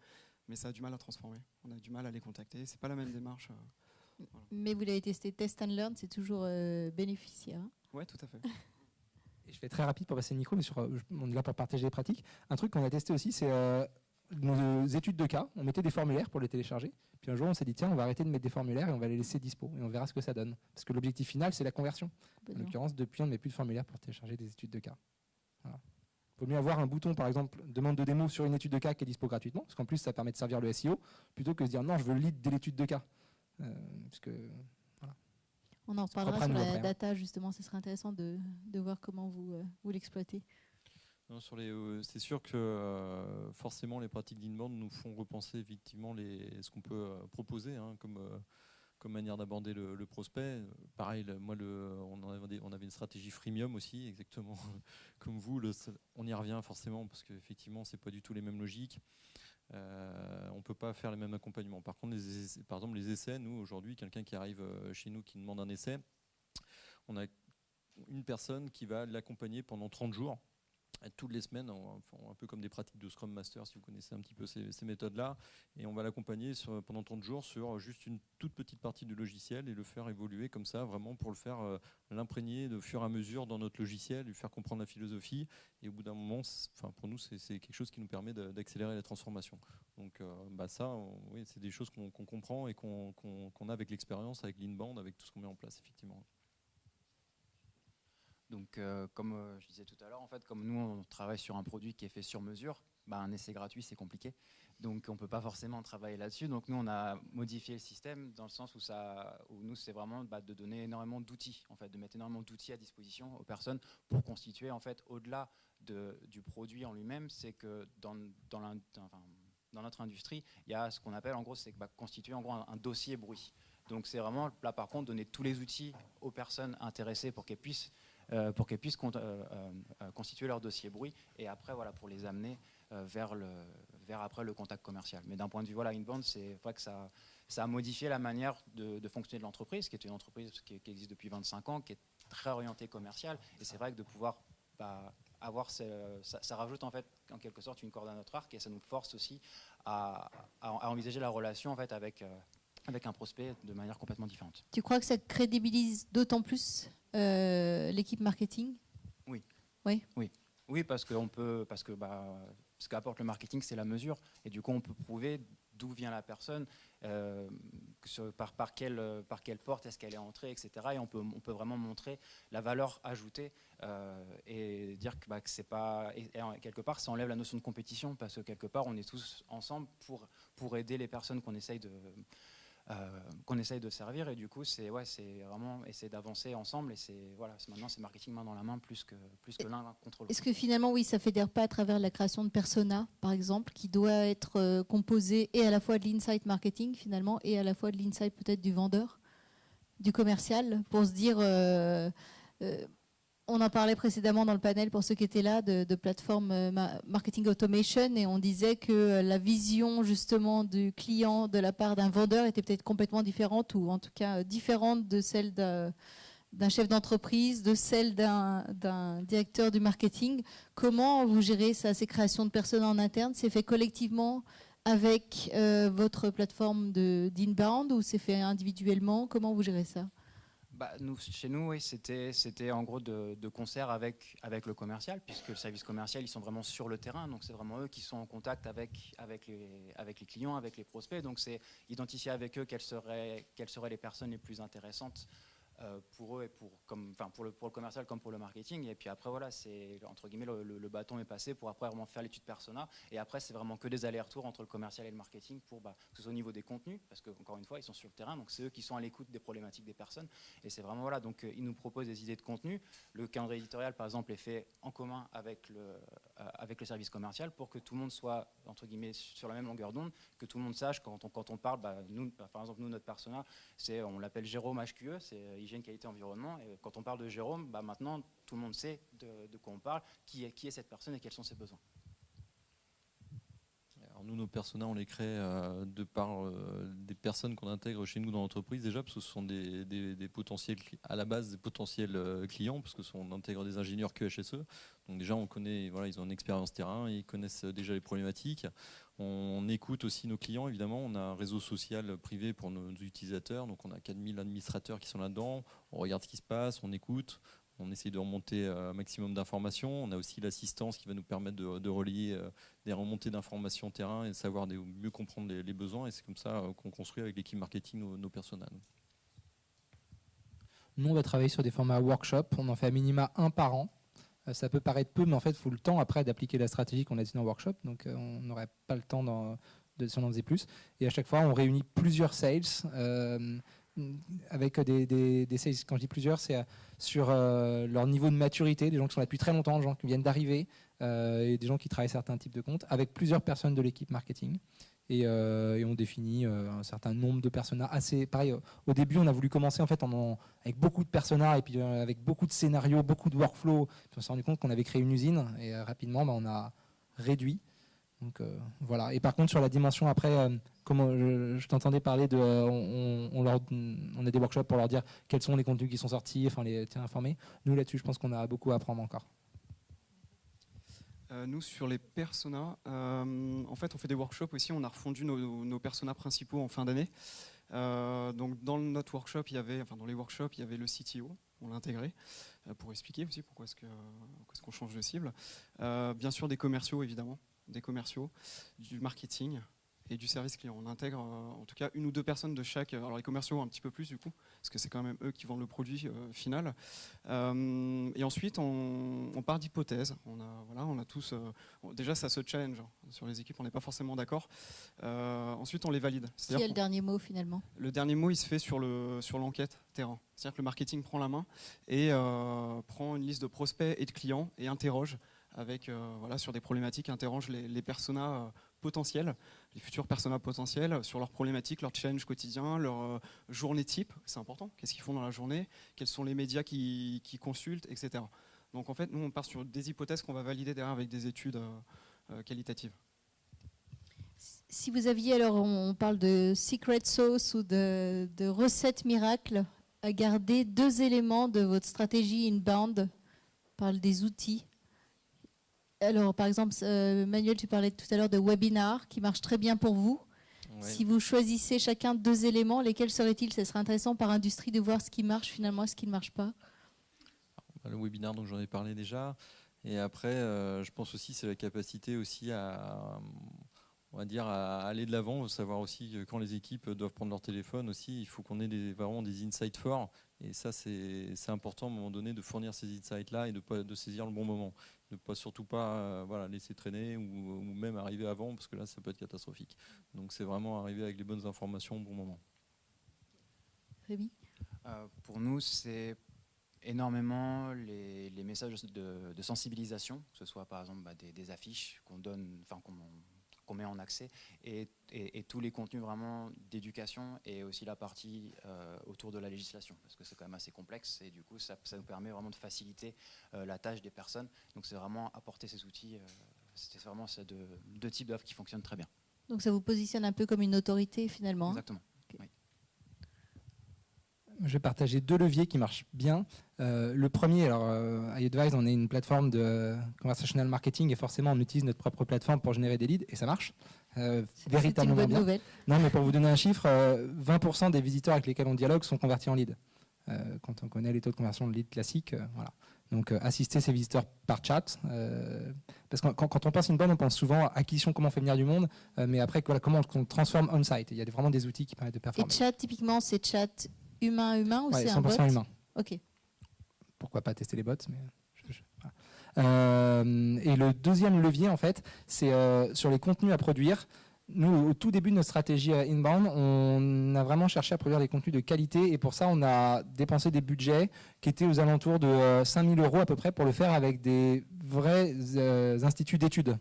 mais ça a du mal à transformer. On a du mal à les contacter, c'est pas la même démarche. Voilà. Mais vous l'avez testé, test and learn, c'est toujours bénéficiaire. Hein. Oui, tout à fait. Et je vais être très rapide pour passer le micro, mais on est là pour partager les pratiques. Un truc qu'on a testé aussi, c'est nos études de cas. On mettait des formulaires pour les télécharger. Puis un jour, on s'est dit, tiens, on va arrêter de mettre des formulaires et on va les laisser dispo. Et on verra ce que ça donne. Parce que l'objectif final, c'est la conversion. En l'occurrence, depuis, on ne met plus de formulaires pour télécharger des études de cas. Voilà. Il vaut mieux avoir un bouton, par exemple, demande de démo sur une étude de cas qui est dispo gratuitement, parce qu'en plus, ça permet de servir le SEO, plutôt que de se dire, non, je veux le lead dès l'étude de cas. Voilà. On en reparlera sur la data, justement. Ce serait intéressant de voir comment vous l'exploitez. C'est sûr que forcément les pratiques d'inbound nous font repenser effectivement ce qu'on peut proposer comme comme manière d'aborder le prospect. Pareil, on avait une stratégie freemium aussi, exactement comme vous. On y revient forcément parce qu'effectivement, c'est pas du tout les mêmes logiques. On ne peut pas faire les mêmes accompagnements. Par contre, par exemple, les essais, nous, aujourd'hui, quelqu'un qui arrive chez nous qui demande un essai, on a une personne qui va l'accompagner pendant 30 jours. Toutes les semaines, un peu comme des pratiques de Scrum Master, si vous connaissez un petit peu ces méthodes-là, et on va l'accompagner pendant 30 jours sur juste une toute petite partie du logiciel et le faire évoluer comme ça, vraiment pour le faire l'imprégner de fur et à mesure dans notre logiciel, lui faire comprendre la philosophie, et au bout d'un moment, pour nous, c'est quelque chose qui nous permet d'accélérer la transformation. Donc ça, oui, c'est des choses qu'on comprend et qu'on a avec l'expérience, avec l'Inbound, avec tout ce qu'on met en place, effectivement. Donc, comme je disais tout à l'heure, en fait, comme nous, on travaille sur un produit qui est fait sur mesure, un essai gratuit, c'est compliqué. Donc, on ne peut pas forcément travailler là-dessus. Donc, nous, on a modifié le système dans le sens où nous, c'est vraiment de donner énormément d'outils, en fait, de mettre énormément d'outils à disposition aux personnes pour constituer, en fait, au-delà du produit en lui-même, c'est que dans notre industrie, il y a ce qu'on appelle, en gros, c'est constituer en gros un dossier bruit. Donc, c'est vraiment, là, par contre, donner tous les outils aux personnes intéressées pour qu'elles puissent constituer leur dossier bruit et après pour les amener vers après le contact commercial. Mais d'un point de vue Inbound, c'est vrai que ça a modifié la manière de fonctionner de l'entreprise, qui est une entreprise qui existe depuis 25 ans, qui est très orientée commerciale, et c'est vrai que de pouvoir avoir ça rajoute en fait en quelque sorte une corde à notre arc et ça nous force aussi à envisager la relation en fait avec un prospect de manière complètement différente. Tu crois que ça crédibilise d'autant plus l'équipe marketing ? Oui. Oui. Oui. Oui, parce que ce qu'apporte le marketing, c'est la mesure. Et du coup, on peut prouver d'où vient la personne, par quelle porte est-ce qu'elle est entrée, etc. Et on peut vraiment montrer la valeur ajoutée et dire que c'est pas... Et quelque part, ça enlève la notion de compétition, parce que quelque part, on est tous ensemble pour aider les personnes qu'on essaye de servir, et du coup c'est vraiment essayer d'avancer ensemble, et maintenant c'est marketing main dans la main plus que l'un contre l'autre. Est-ce que finalement ça fédère pas à travers la création de persona par exemple, qui doit être composée et à la fois de l'insight marketing finalement et à la fois de l'insight peut-être du vendeur, du commercial, pour se dire on en parlait précédemment dans le panel pour ceux qui étaient là de plateforme marketing automation, et on disait que la vision justement du client de la part d'un vendeur était peut-être complètement différente, ou en tout cas différente de celle d'un chef d'entreprise, de celle d'un directeur du marketing. Comment vous gérez ça, ces créations de personnes en interne? C'est fait collectivement avec votre plateforme d'Inbound ou c'est fait individuellement? Comment vous gérez ça? Chez nous, oui, c'était en gros de concert avec le commercial, puisque le service commercial, ils sont vraiment sur le terrain, donc c'est vraiment eux qui sont en contact avec les clients, avec les prospects, donc c'est identifier avec eux quelles seraient les personnes les plus intéressantes pour eux et pour le commercial comme pour le marketing. Et puis après c'est entre guillemets le bâton est passé pour après vraiment faire l'étude persona, et après c'est vraiment que des allers-retours entre le commercial et le marketing pour que ce soit au niveau des contenus, parce que encore une fois ils sont sur le terrain, donc c'est eux qui sont à l'écoute des problématiques des personnes, et c'est vraiment donc ils nous proposent des idées de contenu. Le calendrier éditorial par exemple est fait en commun avec le service commercial pour que tout le monde soit entre guillemets sur la même longueur d'onde, que tout le monde sache quand on parle, nous par exemple notre persona on l'appelle Jérôme HQE, c'est hygiène, qualité, environnement, et quand on parle de Jérôme, maintenant tout le monde sait de quoi on parle, qui est cette personne et quels sont ses besoins. Alors nous, nos personas, on les crée de par des personnes qu'on intègre chez nous dans l'entreprise déjà, parce que ce sont des potentiels, à la base des potentiels clients, parce que on intègre des ingénieurs QHSE. Donc déjà, on connaît, ils ont une expérience terrain, ils connaissent déjà les problématiques. On écoute aussi nos clients, évidemment. On a un réseau social privé pour nos utilisateurs, donc on a 4000 administrateurs qui sont là-dedans. On regarde ce qui se passe, on écoute. On essaie de remonter un maximum d'informations. On a aussi l'assistance qui va nous permettre de relier des remontées d'informations terrain et de savoir mieux comprendre les besoins. Et c'est comme ça qu'on construit avec l'équipe marketing nos personas. Nous, on va travailler sur des formats workshop. On en fait à minima un par an. Ça peut paraître peu, mais en fait, il faut le temps après d'appliquer la stratégie qu'on a dit dans le workshop. Donc, on n'aurait pas le temps si on en faisait plus. Et à chaque fois, on réunit plusieurs sales avec des sales. Quand je dis plusieurs, c'est sur leur niveau de maturité, des gens qui sont là depuis très longtemps, des gens qui viennent d'arriver, et des gens qui travaillent certains types de comptes, avec plusieurs personnes de l'équipe marketing. Et on définit un certain nombre de personas. Assez pareil. Au début, on a voulu commencer en fait avec beaucoup de personas et puis avec beaucoup de scénarios, beaucoup de workflows. Puis on s'est rendu compte qu'on avait créé une usine et rapidement, on a réduit. Donc voilà. Et par contre, sur la dimension après, comme je t'entendais parler de, on a des workshops pour leur dire quels sont les contenus qui sont sortis, enfin les tiens informer. Nous là-dessus, je pense qu'on a beaucoup à apprendre encore. Nous, sur les personas, en fait, on fait des workshops aussi. On a refondu nos personas principaux en fin d'année. Donc, dans notre workshop, dans les workshops, il y avait le CTO. On l'a intégré pour expliquer aussi pourquoi est-ce qu'on change de cible. Bien sûr, des commerciaux, évidemment, des commerciaux, du marketing et du service client. On intègre en tout cas une ou deux personnes de chaque. Alors les commerciaux un petit peu plus du coup, parce que c'est quand même eux qui vendent le produit final. Et ensuite on part d'hypothèses. On a tous. Déjà ça se challenge sur les équipes. On n'est pas forcément d'accord. Ensuite on les valide. Qui a le dernier mot finalement? Le dernier mot il se fait sur l'enquête terrain. C'est-à-dire que le marketing prend la main et prend une liste de prospects et de clients et interroge avec sur des problématiques, interroge les personas potentiels, les futurs personas potentiels sur leurs problématiques, leurs challenges quotidiens, leur journée type, c'est important, qu'est-ce qu'ils font dans la journée, quels sont les médias qu'ils consultent, etc. Donc en fait, nous on part sur des hypothèses qu'on va valider derrière avec des études qualitatives. Si vous aviez, alors on parle de secret sauce ou de recettes miracles, à garder 2 éléments de votre stratégie inbound, on parle des outils. Alors, par exemple, Manuel, tu parlais tout à l'heure de webinars qui marchent très bien pour vous. Ouais. Si vous choisissez chacun 2 éléments, lesquels seraient-ils? Ce serait intéressant par industrie de voir ce qui marche finalement et ce qui ne marche pas. Le webinar, donc j'en ai parlé déjà. Et après, je pense aussi c'est la capacité aussi à aller de l'avant, savoir aussi quand les équipes doivent prendre leur téléphone aussi, il faut qu'on ait vraiment des insights forts. Et ça, c'est important à un moment donné de fournir ces insights-là et de saisir le bon moment. De pas surtout pas laisser traîner ou même arriver avant, parce que là, ça peut être catastrophique. Donc c'est vraiment arriver avec les bonnes informations au bon moment. Rémi ? Pour nous, c'est énormément les messages de sensibilisation, que ce soit par exemple des affiches qu'on donne, qu'on met en accès, et tous les contenus vraiment d'éducation et aussi la partie autour de la législation, parce que c'est quand même assez complexe et du coup ça nous permet vraiment de faciliter la tâche des personnes. Donc c'est vraiment apporter ces outils, c'est vraiment ces deux types d'offres qui fonctionnent très bien. Donc ça vous positionne un peu comme une autorité finalement. Exactement. Okay. Oui. Je vais partager 2 leviers qui marchent bien. Le premier, alors iAdvise, on est une plateforme de conversational marketing et forcément on utilise notre propre plateforme pour générer des leads et ça marche véritablement bien. Nouvelle. Non, mais pour vous donner un chiffre, 20% des visiteurs avec lesquels on dialogue sont convertis en leads. Quand on connaît les taux de conversion de leads classiques, voilà. Donc assister ces visiteurs par chat, parce que quand on pense inbound, on pense souvent à acquisition, comment on fait venir du monde, mais après comment on transforme on-site. Il y a vraiment des outils qui permettent de performer. Et chat, typiquement, c'est chat humain ou c'est un bot? 100% humain. Ok. Pourquoi pas tester les bots, mais et le deuxième levier, en fait, c'est sur les contenus à produire. Nous, au tout début de notre stratégie inbound, on a vraiment cherché à produire des contenus de qualité et pour ça, on a dépensé des budgets qui étaient aux alentours de 5 000 € à peu près pour le faire avec des vrais instituts d'études.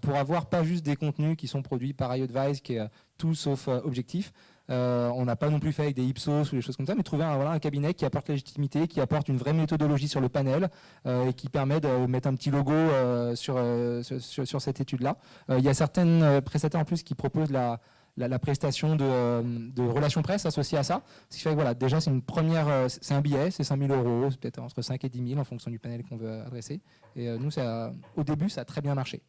Pour avoir pas juste des contenus qui sont produits par iAdvise, qui est tout sauf objectif. On n'a pas non plus fait avec des Ipsos ou des choses comme ça, mais trouver un cabinet qui apporte légitimité, qui apporte une vraie méthodologie sur le panel et qui permet de mettre un petit logo sur cette étude-là. Il y a certaines prestataires en plus qui proposent la prestation de relations presse associée à ça. Ce qui fait que voilà, déjà c'est une première, c'est un billet, c'est 5 000 €, c'est peut-être entre 5 et 10 000 en fonction du panel qu'on veut adresser. Et nous, au début, ça a très bien marché.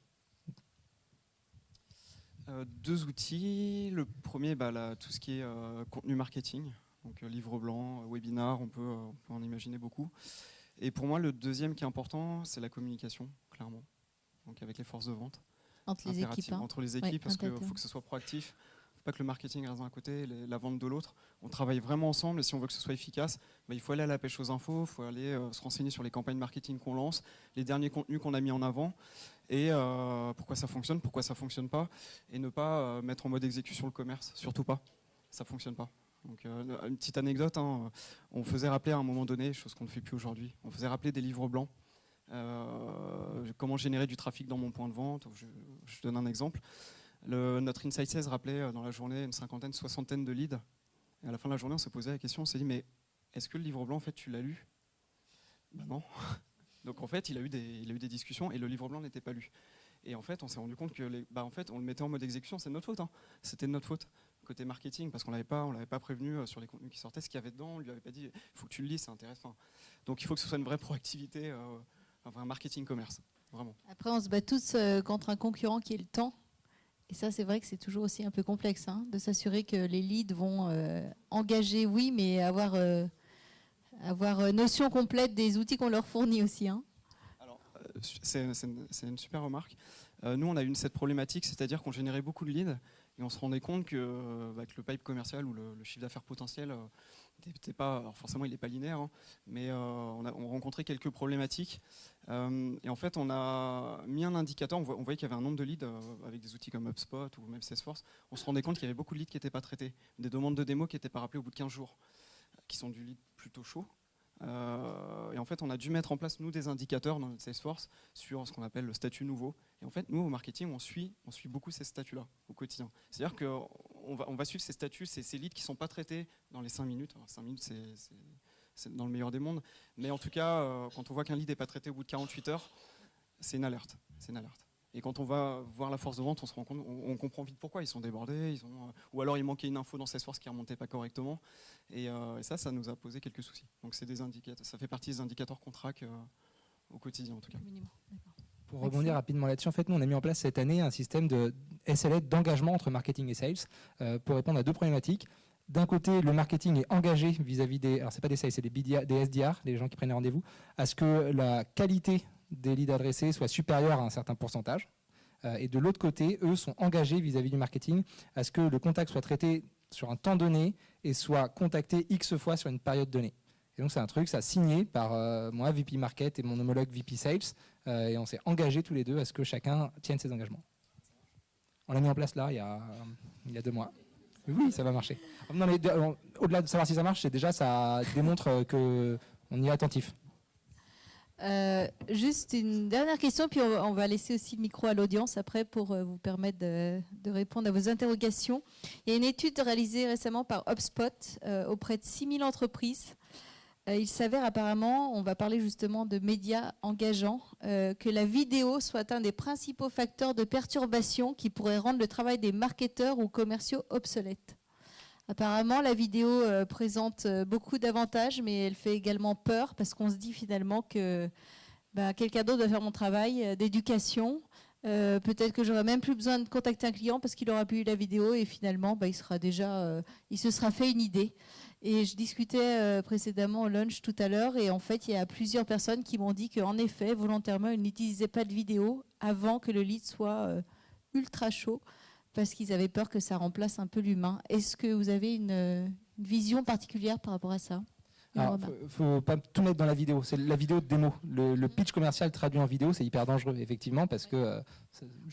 2 outils. Le premier, tout ce qui est contenu marketing, donc livre blanc, webinar, on peut en imaginer beaucoup. Et pour moi, le deuxième qui est important, c'est la communication, clairement. Donc avec les forces de vente. Entre les équipes. Entre les équipes, parce qu'il faut que ce soit proactif. Il ne faut pas que le marketing reste d'un côté et la vente de l'autre. On travaille vraiment ensemble et si on veut que ce soit efficace, il faut aller à la pêche aux infos, il faut aller se renseigner sur les campagnes marketing qu'on lance, les derniers contenus qu'on a mis en avant. Et pourquoi ça fonctionne pas, et ne pas mettre en mode exécution le commerce, surtout pas, ça fonctionne pas. Donc une petite anecdote, on faisait rappeler à un moment donné, chose qu'on ne fait plus aujourd'hui, on faisait rappeler des livres blancs, comment générer du trafic dans mon point de vente, je donne un exemple. Notre Insight Sales rappelait dans la journée une cinquantaine, soixantaine de leads. Et à la fin de la journée, on s'est posé la question, on s'est dit, mais est-ce que le livre blanc, en fait, tu l'as lu? Ben non. Donc en fait, il a eu des discussions et le livre blanc n'était pas lu. Et en fait, on s'est rendu compte que en fait, on le mettait en mode exécution, c'est de notre faute. Hein. C'était de notre faute côté marketing parce qu'on l'avait pas prévenu sur les contenus qui sortaient, ce qu'il y avait dedans. On lui avait pas dit, il faut que tu le lises, c'est intéressant. Donc il faut que ce soit une vraie proactivité, un vrai marketing commerce, vraiment. Après, on se bat tous contre un concurrent qui est le temps. Et ça, c'est vrai que c'est toujours aussi un peu complexe, hein, de s'assurer que les leads vont engager, oui, mais avoir notion complète des outils qu'on leur fournit aussi. Hein. Alors, c'est une super remarque. Nous, on a eu cette problématique, c'est-à-dire qu'on générait beaucoup de leads et on se rendait compte que le pipe commercial ou le chiffre d'affaires potentiel n'était pas, alors forcément, il n'est pas linéaire, hein, mais on rencontrait quelques problématiques. Et en fait, on a mis un indicateur, on voyait qu'il y avait un nombre de leads avec des outils comme HubSpot ou même Salesforce. On se rendait compte qu'il y avait beaucoup de leads qui n'étaient pas traités, des demandes de démo qui n'étaient pas rappelées au bout de 15 jours, qui sont du lead plutôt chaud. Et en fait, on a dû mettre en place, nous, des indicateurs dans notre Salesforce sur ce qu'on appelle le statut nouveau. Et en fait, nous, au marketing, on suit beaucoup ces statuts-là au quotidien. C'est-à-dire qu'on va suivre ces statuts, ces leads qui ne sont pas traités dans les 5 minutes. Alors, 5 minutes, c'est dans le meilleur des mondes. Mais en tout cas, quand on voit qu'un lead n'est pas traité au bout de 48 heures, c'est une alerte. C'est une alerte. Et quand on va voir la force de vente, on se rend compte, on comprend vite pourquoi ils sont débordés, ou alors il manquait une info dans Salesforce qui ne remontait pas correctement. Et ça nous a posé quelques soucis. Donc c'est des indicateurs, ça fait partie des indicateurs qu'on traque au quotidien en tout cas. Pour rebondir rapidement là-dessus, en fait, nous on a mis en place cette année un système de SLA d'engagement entre marketing et sales pour répondre à deux problématiques. D'un côté, le marketing est engagé vis-à-vis des, alors c'est pas des sales, c'est des SDR, les gens qui prennent les rendez-vous, à ce que la qualité des leads adressés soit supérieur à un certain pourcentage. Et de l'autre côté, eux sont engagés vis-à-vis du marketing à ce que le contact soit traité sur un temps donné et soit contacté X fois sur une période donnée. Et donc c'est un truc, ça signé par moi, VP Market, et mon homologue VP Sales, et on s'est engagés tous les deux à ce que chacun tienne ses engagements. On l'a mis en place là, il y a 2 mois. Oui, ça va marcher. Non, mais au-delà de savoir si ça marche, c'est déjà, ça démontre qu'on y est attentif. Juste une dernière question, puis on va laisser aussi le micro à l'audience après pour vous permettre de répondre à vos interrogations. Il y a une étude réalisée récemment par HubSpot auprès de 6000 entreprises. Il s'avère apparemment, on va parler justement de médias engageants, que la vidéo soit un des principaux facteurs de perturbation qui pourrait rendre le travail des marketeurs ou commerciaux obsolète. Apparemment, la vidéo présente beaucoup d'avantages, mais elle fait également peur parce qu'on se dit finalement que quelqu'un d'autre va faire mon travail d'éducation. Peut-être que j'aurai même plus besoin de contacter un client parce qu'il aura vu la vidéo et finalement, il se sera fait une idée. Et je discutais précédemment au lunch tout à l'heure et en fait, il y a plusieurs personnes qui m'ont dit qu'en effet, volontairement, ils n'utilisaient pas de vidéo avant que le lead soit ultra chaud, parce qu'ils avaient peur que ça remplace un peu l'humain. Est-ce que vous avez une vision particulière par rapport à ça? Il ne faut pas tout mettre dans la vidéo. C'est la vidéo de démo. Le pitch commercial traduit en vidéo, c'est hyper dangereux, effectivement, parce que...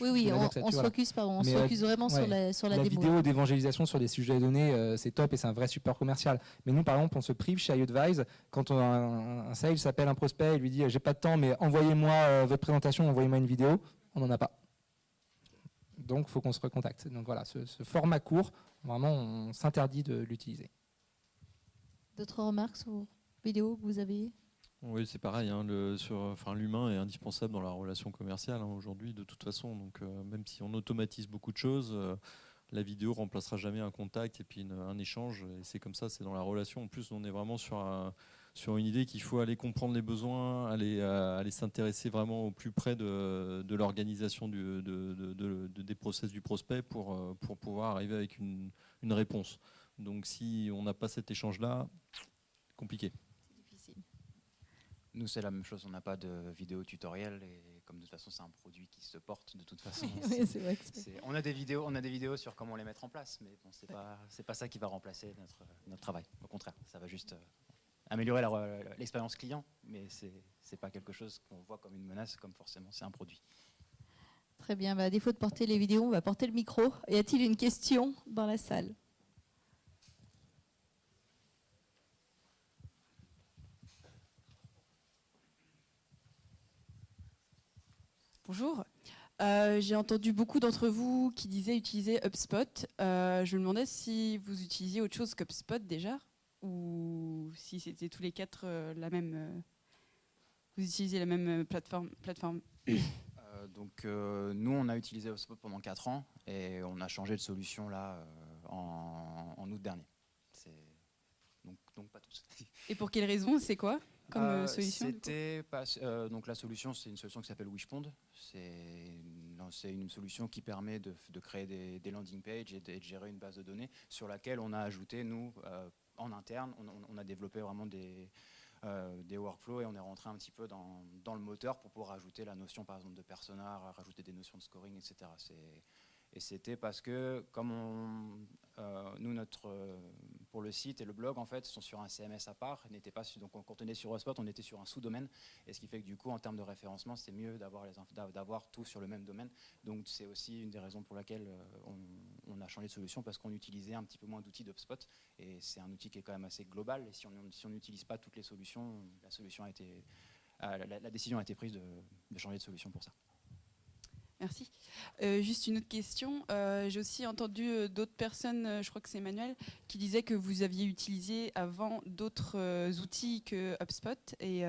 Oui, on se focus vraiment sur la démo. La vidéo d'évangélisation sur des sujets donnés, c'est top et c'est un vrai support commercial. Mais nous, par exemple, on se prive chez iAdvise, quand un sales s'appelle un prospect et lui dit « j'ai pas de temps, mais envoyez-moi votre présentation, envoyez-moi une vidéo », on n'en a pas. Donc, il faut qu'on se recontacte. Donc voilà, ce format court, vraiment, on s'interdit de l'utiliser. D'autres remarques sur vidéo que vous avez? Oui, c'est pareil. Hein, l'humain est indispensable dans la relation commerciale aujourd'hui, de toute façon. Donc, même si on automatise beaucoup de choses, la vidéo remplacera jamais un contact et puis un échange. Et c'est comme ça, c'est dans la relation. En plus, on est vraiment sur une idée qu'il faut aller comprendre les besoins, aller s'intéresser vraiment au plus près de l'organisation des process du prospect pour pouvoir arriver avec une réponse. Donc si on n'a pas cet échange-là, compliqué. C'est difficile. Nous, c'est la même chose, on n'a pas de vidéo tutoriel et comme de toute façon c'est un produit qui se porte de toute façon. Oui, c'est vrai que on a des vidéos sur comment les mettre en place, mais bon, c'est pas ça qui va remplacer notre travail. Au contraire, ça va juste améliorer l'expérience client, mais c'est pas quelque chose qu'on voit comme une menace, comme forcément c'est un produit. Très bien, à défaut de porter les vidéos, on va porter le micro. Y a-t-il une question dans la salle? Bonjour. J'ai entendu beaucoup d'entre vous qui disaient utiliser HubSpot. Je me demandais si vous utilisiez autre chose qu'HubSpot déjà, ou si c'était tous les quatre la même. Vous utilisez la même plateforme. Donc nous, on a utilisé HubSpot pendant 4 ans et on a changé de solution là en août dernier. Donc pas tous. Et pour quelle raison? C'est quoi comme solution? Donc la solution, c'est une solution qui s'appelle Wishpond. C'est une solution qui permet de créer des landing pages et de gérer une base de données sur laquelle on a ajouté, nous, en interne, on a développé vraiment des workflows et on est rentré un petit peu dans le moteur pour pouvoir rajouter la notion, par exemple, de persona, rajouter des notions de scoring, etc. Et c'était parce que, comme nous, pour le site et le blog, en fait, sont sur un CMS à part, donc quand on est sur HubSpot, on était sur un sous-domaine, et ce qui fait que du coup, en termes de référencement, c'est mieux d'avoir tout sur le même domaine. Donc c'est aussi une des raisons pour laquelle on a changé de solution, parce qu'on utilisait un petit peu moins d'outils d'HubSpot, et c'est un outil qui est quand même assez global, et si on n'utilise pas toutes les solutions, la décision a été prise de changer de solution pour ça. Merci. Juste une autre question. J'ai aussi entendu d'autres personnes, je crois que c'est Emmanuel, qui disaient que vous aviez utilisé avant d'autres outils que HubSpot et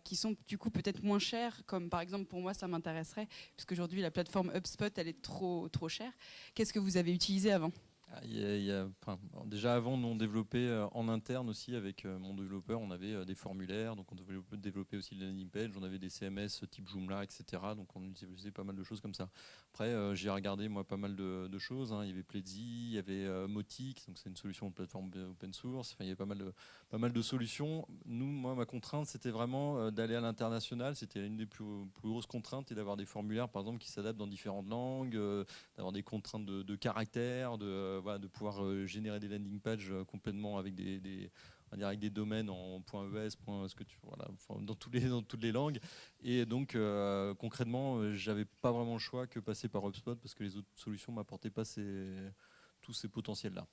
qui sont du coup peut-être moins chers, comme par exemple pour moi ça m'intéresserait, puisque aujourd'hui la plateforme HubSpot elle est trop chère. Qu'est-ce que vous avez utilisé avant ? Déjà avant, nous on développait en interne aussi avec mon développeur, on avait des formulaires, donc on développait aussi les landing pages, on avait des CMS type Joomla, etc. Donc on utilisait pas mal de choses comme ça. Après, j'ai regardé moi pas mal de choses. Il y avait Pledzi, il y avait Mautic, donc c'est une solution de plateforme open source. Enfin, il y avait pas mal de solutions. Moi, ma contrainte, c'était vraiment d'aller à l'international. C'était une des plus grosses contraintes, et d'avoir des formulaires, par exemple, qui s'adaptent dans différentes langues, d'avoir des contraintes de caractères, de pouvoir générer des landing pages complètement avec avec des domaines en .es, dans toutes les langues. Et donc concrètement, j'avais pas vraiment le choix que passer par HubSpot, parce que les autres solutions m'apportaient pas tous ces potentiels-là.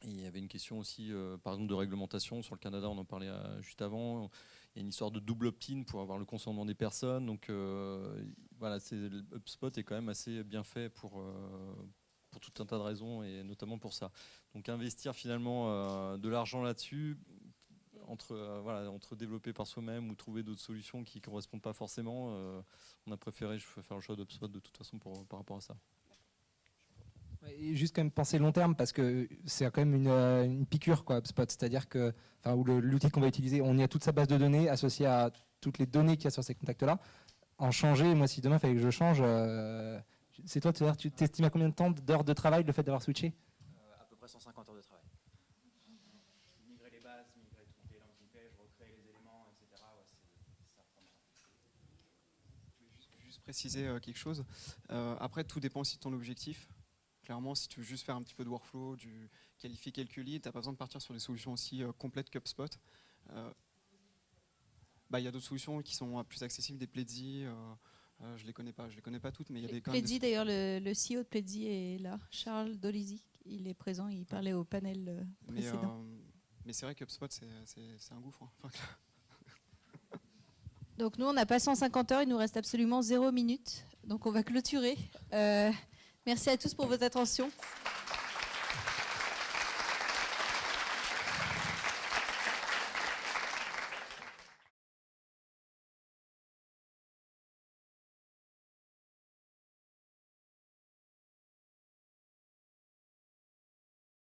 Et il y avait une question aussi, par exemple, de réglementation. Sur le Canada, on en parlait juste avant. Il y a une histoire de double opt-in pour avoir le consentement des personnes. Donc HubSpot est quand même assez bien fait pour tout un tas de raisons, et notamment pour ça. Donc investir finalement de l'argent là-dessus, entre développer par soi-même ou trouver d'autres solutions qui ne correspondent pas forcément, on a préféré faire le choix d'HubSpot de toute façon par rapport à ça. Et juste quand même penser long terme, parce que c'est quand même une piqûre, quoi, HubSpot. C'est-à-dire que l'outil qu'on va utiliser, on y a toute sa base de données associée à toutes les données qu'il y a sur ces contacts-là. En changer, moi si demain il fallait que je change, c'est toi, tu t'estimes à combien de temps d'heures de travail le fait d'avoir switché ? À peu près 150 heures de travail. Migrer les bases, migrer toutes les landing pages, recréer les éléments, etc. Ça prend du temps. Je vais juste préciser quelque chose. Après, tout dépend aussi de ton objectif. Clairement, si tu veux juste faire un petit peu de workflow, du qualifier quelques leads, tu n'as pas besoin de partir sur des solutions aussi complètes qu'HubSpot. Il y a d'autres solutions qui sont plus accessibles, des Pledzi. Je les connais pas toutes, mais il y a des. Pledzi, d'ailleurs, le CEO de Pledzi est là, Charles Dolisi. Il est présent, il parlait au panel précédent. Mais c'est vrai qu'HubSpot, c'est un gouffre. Donc nous, on n'a pas 150 heures, il nous reste absolument 0 minute. Donc on va clôturer. Merci à tous pour votre attention.